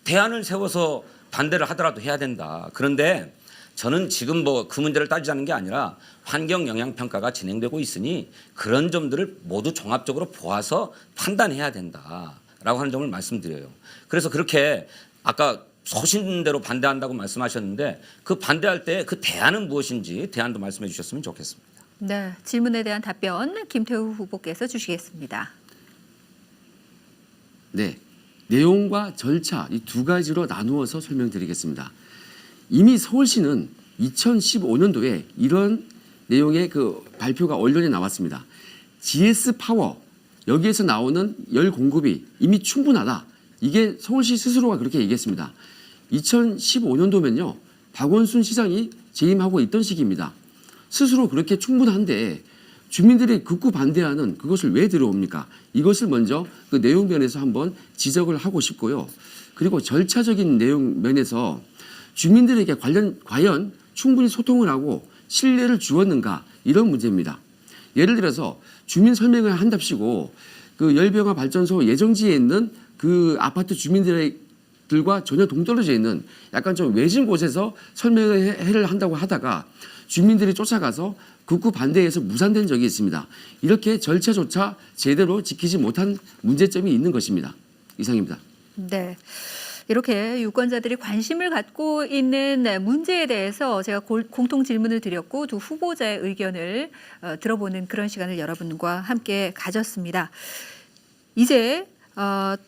대안을 세워서 반대를 하더라도 해야 된다. 그런데 저는 지금 그 문제를 따지자는 게 아니라 환경 영향 평가가 진행되고 있으니 그런 점들을 모두 종합적으로 보아서 판단해야 된다라고 하는 점을 말씀드려요. 그래서 그렇게 아까 소신대로 반대한다고 말씀하셨는데 그 반대할 때 그 대안은 무엇인지 대안도 말씀해 주셨으면 좋겠습니다. 네, 질문에 대한 답변 김태우 후보께서 주시겠습니다. 네, 내용과 절차 이 두 가지로 나누어서 설명드리겠습니다. 이미 서울시는 2015년도에 이런 내용의 그 발표가 언론에 나왔습니다. GS 파워 여기에서 나오는 열 공급이 이미 충분하다. 이게 서울시 스스로가 그렇게 얘기했습니다. 2015년도면요. 박원순 시장이 재임하고 있던 시기입니다. 스스로 그렇게 충분한데 주민들이 극구 반대하는 그것을 왜 들어옵니까? 이것을 먼저 그 내용 면에서 한번 지적을 하고 싶고요. 그리고 절차적인 내용 면에서 주민들에게 과연 충분히 소통을 하고 신뢰를 주었는가 이런 문제입니다. 예를 들어서 주민 설명을 한답시고 그 열병합 발전소 예정지에 있는 그 아파트 주민들과 전혀 동떨어져 있는 약간 좀 외진 곳에서 설명을 한다고 하다가 주민들이 쫓아가서 극구 반대해서 무산된 적이 있습니다. 이렇게 절차조차 제대로 지키지 못한 문제점이 있는 것입니다. 이상입니다. 네. 이렇게 유권자들이 관심을 갖고 있는 문제에 대해서 제가 공통 질문을 드렸고 두 후보자의 의견을 들어보는 그런 시간을 여러분과 함께 가졌습니다. 이제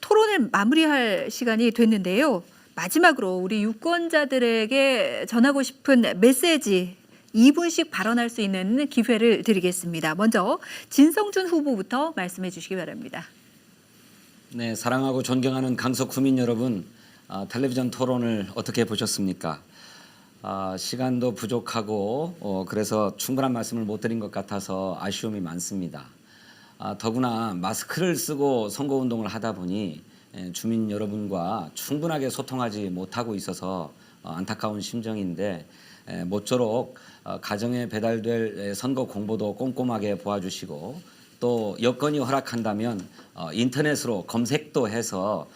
토론을 마무리할 시간이 됐는데요. 마지막으로 우리 유권자들에게 전하고 싶은 메시지 2분씩 발언할 수 있는 기회를 드리겠습니다. 먼저 진성준 후보부터 말씀해 주시기 바랍니다. 네, 사랑하고 존경하는 강서 구민 여러분, 텔레비전 토론을 어떻게 보셨습니까? 시간도 부족하고 그래서 충분한 말씀을 못 드린 것 같아서 아쉬움이 많습니다. 더구나 마스크를 쓰고 선거운동을 하다 보니 주민 여러분과 충분하게 소통하지 못하고 있어서 안타까운 심정인데 모쪼록 가정에 배달될 선거 공보도 꼼꼼하게 보아주시고 또 여건이 허락한다면 인터넷으로 검색도 해서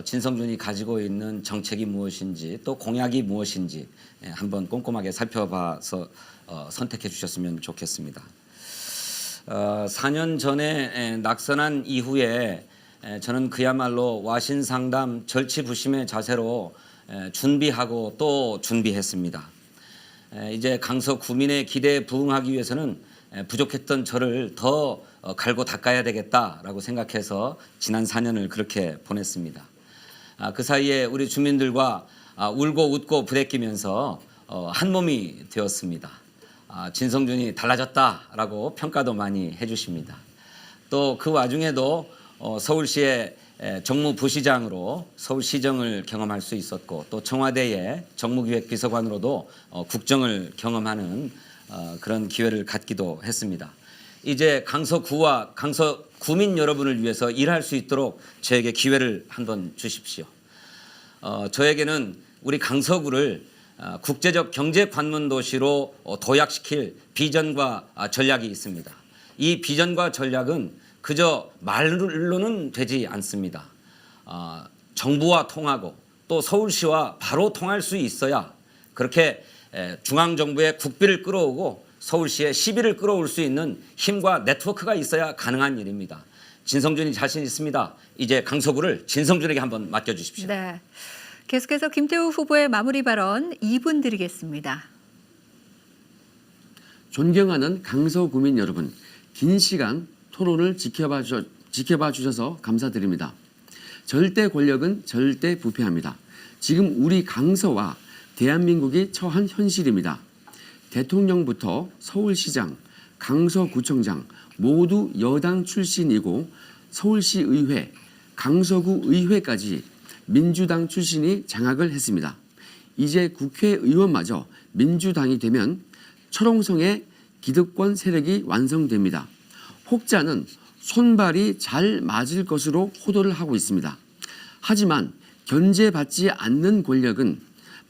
진성준이 가지고 있는 정책이 무엇인지 또 공약이 무엇인지 한번 꼼꼼하게 살펴봐서 선택해 주셨으면 좋겠습니다. 4년 전에 낙선한 이후에 저는 그야말로 와신상담 절치부심의 자세로 준비하고 또 준비했습니다. 이제 강서 구민의 기대에 부응하기 위해서는 부족했던 저를 더 갈고 닦아야 되겠다라고 생각해서 지난 4년을 그렇게 보냈습니다. 그 사이에 우리 주민들과 울고 웃고 부대끼면서 한 몸이 되었습니다. 진성준이 달라졌다라고 평가도 많이 해주십니다. 또 그 와중에도 서울시의 정무부시장으로 서울시정을 경험할 수 있었고 또 청와대의 정무기획비서관으로도 국정을 경험하는 그런 기회를 갖기도 했습니다. 이제 강서구와 강서구민 여러분을 위해서 일할 수 있도록 저에게 기회를 한번 주십시오. 저에게는 우리 강서구를 국제적 경제 관문 도시로 도약시킬 비전과 전략이 있습니다. 이 비전과 전략은 그저 말로는 되지 않습니다. 정부와 통하고 또 서울시와 바로 통할 수 있어야 그렇게 중앙정부의 국비를 끌어오고 서울시의 시비를 끌어올 수 있는 힘과 네트워크가 있어야 가능한 일입니다. 진성준이 자신 있습니다. 이제 강서구를 진성준에게 한번 맡겨주십시오. 네. 계속해서 김태우 후보의 마무리 발언 2분 드리겠습니다. 존경하는 강서구민 여러분, 긴 시간 토론을 지켜봐 주셔서 감사드립니다. 절대 권력은 절대 부패합니다. 지금 우리 강서와 대한민국이 처한 현실입니다. 대통령부터 서울시장, 강서구청장 모두 여당 출신이고 서울시의회, 강서구 의회까지 민주당 출신이 장악을 했습니다. 이제 국회의원마저 민주당이 되면 철옹성의 기득권 세력이 완성됩니다. 혹자는 손발이 잘 맞을 것으로 호도를 하고 있습니다. 하지만 견제받지 않는 권력은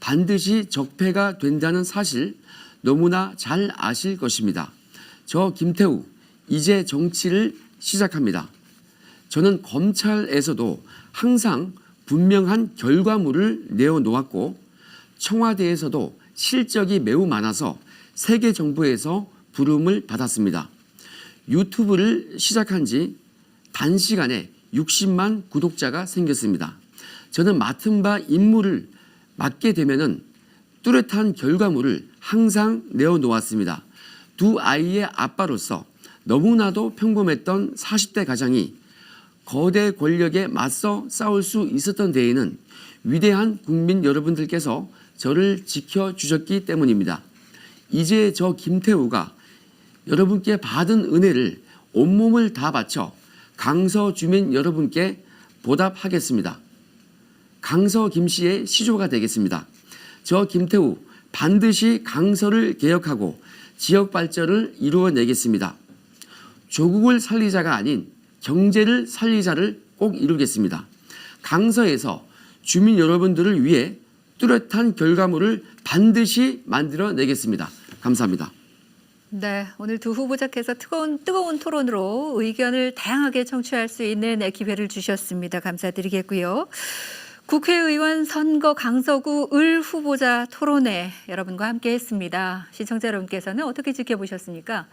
반드시 적폐가 된다는 사실 너무나 잘 아실 것입니다. 저 김태우 이제 정치를 시작합니다. 저는 검찰에서도 항상 분명한 결과물을 내어놓았고 청와대에서도 실적이 매우 많아서 세계 정부에서 부름을 받았습니다. 유튜브를 시작한 지 단시간에 60만 구독자가 생겼습니다. 저는 맡은 바 임무를 맡게 되면은 뚜렷한 결과물을 항상 내어놓았습니다. 두 아이의 아빠로서 너무나도 평범했던 40대 가장이 거대 권력에 맞서 싸울 수 있었던 데에는 위대한 국민 여러분들께서 저를 지켜주셨기 때문입니다. 이제 저 김태우가 여러분께 받은 은혜를 온몸을 다 바쳐 강서 주민 여러분께 보답하겠습니다. 강서 김씨의 시조가 되겠습니다. 저 김태우 반드시 강서를 개혁하고 지역 발전을 이루어내겠습니다. 조국을 살리자가 아닌 경제를 살리자를 꼭 이루겠습니다. 강서에서 주민 여러분들을 위해 뚜렷한 결과물을 반드시 만들어내겠습니다. 감사합니다. 네, 오늘 두 후보자께서 뜨거운 토론으로 의견을 다양하게 청취할 수 있는 기회를 주셨습니다. 감사드리겠고요. 국회의원 선거 강서구 을 후보자 토론회 여러분과 함께했습니다. 시청자 여러분께서는 어떻게 지켜보셨습니까?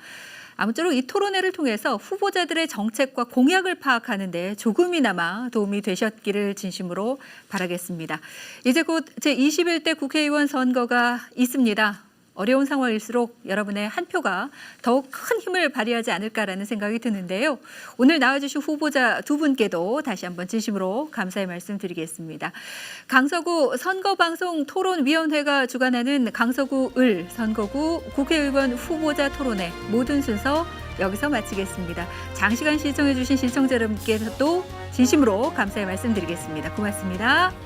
아무쪼록 이 토론회를 통해서 후보자들의 정책과 공약을 파악하는 데 조금이나마 도움이 되셨기를 진심으로 바라겠습니다. 이제 곧 제21대 국회의원 선거가 있습니다. 어려운 상황일수록 여러분의 한 표가 더욱 큰 힘을 발휘하지 않을까라는 생각이 드는데요. 오늘 나와주신 후보자 두 분께도 다시 한번 진심으로 감사의 말씀 드리겠습니다. 강서구 선거방송 토론위원회가 주관하는 강서구 을 선거구 국회의원 후보자 토론회 모든 순서 여기서 마치겠습니다. 장시간 시청해 주신 시청자 여러분께서도 진심으로 감사의 말씀 드리겠습니다. 고맙습니다.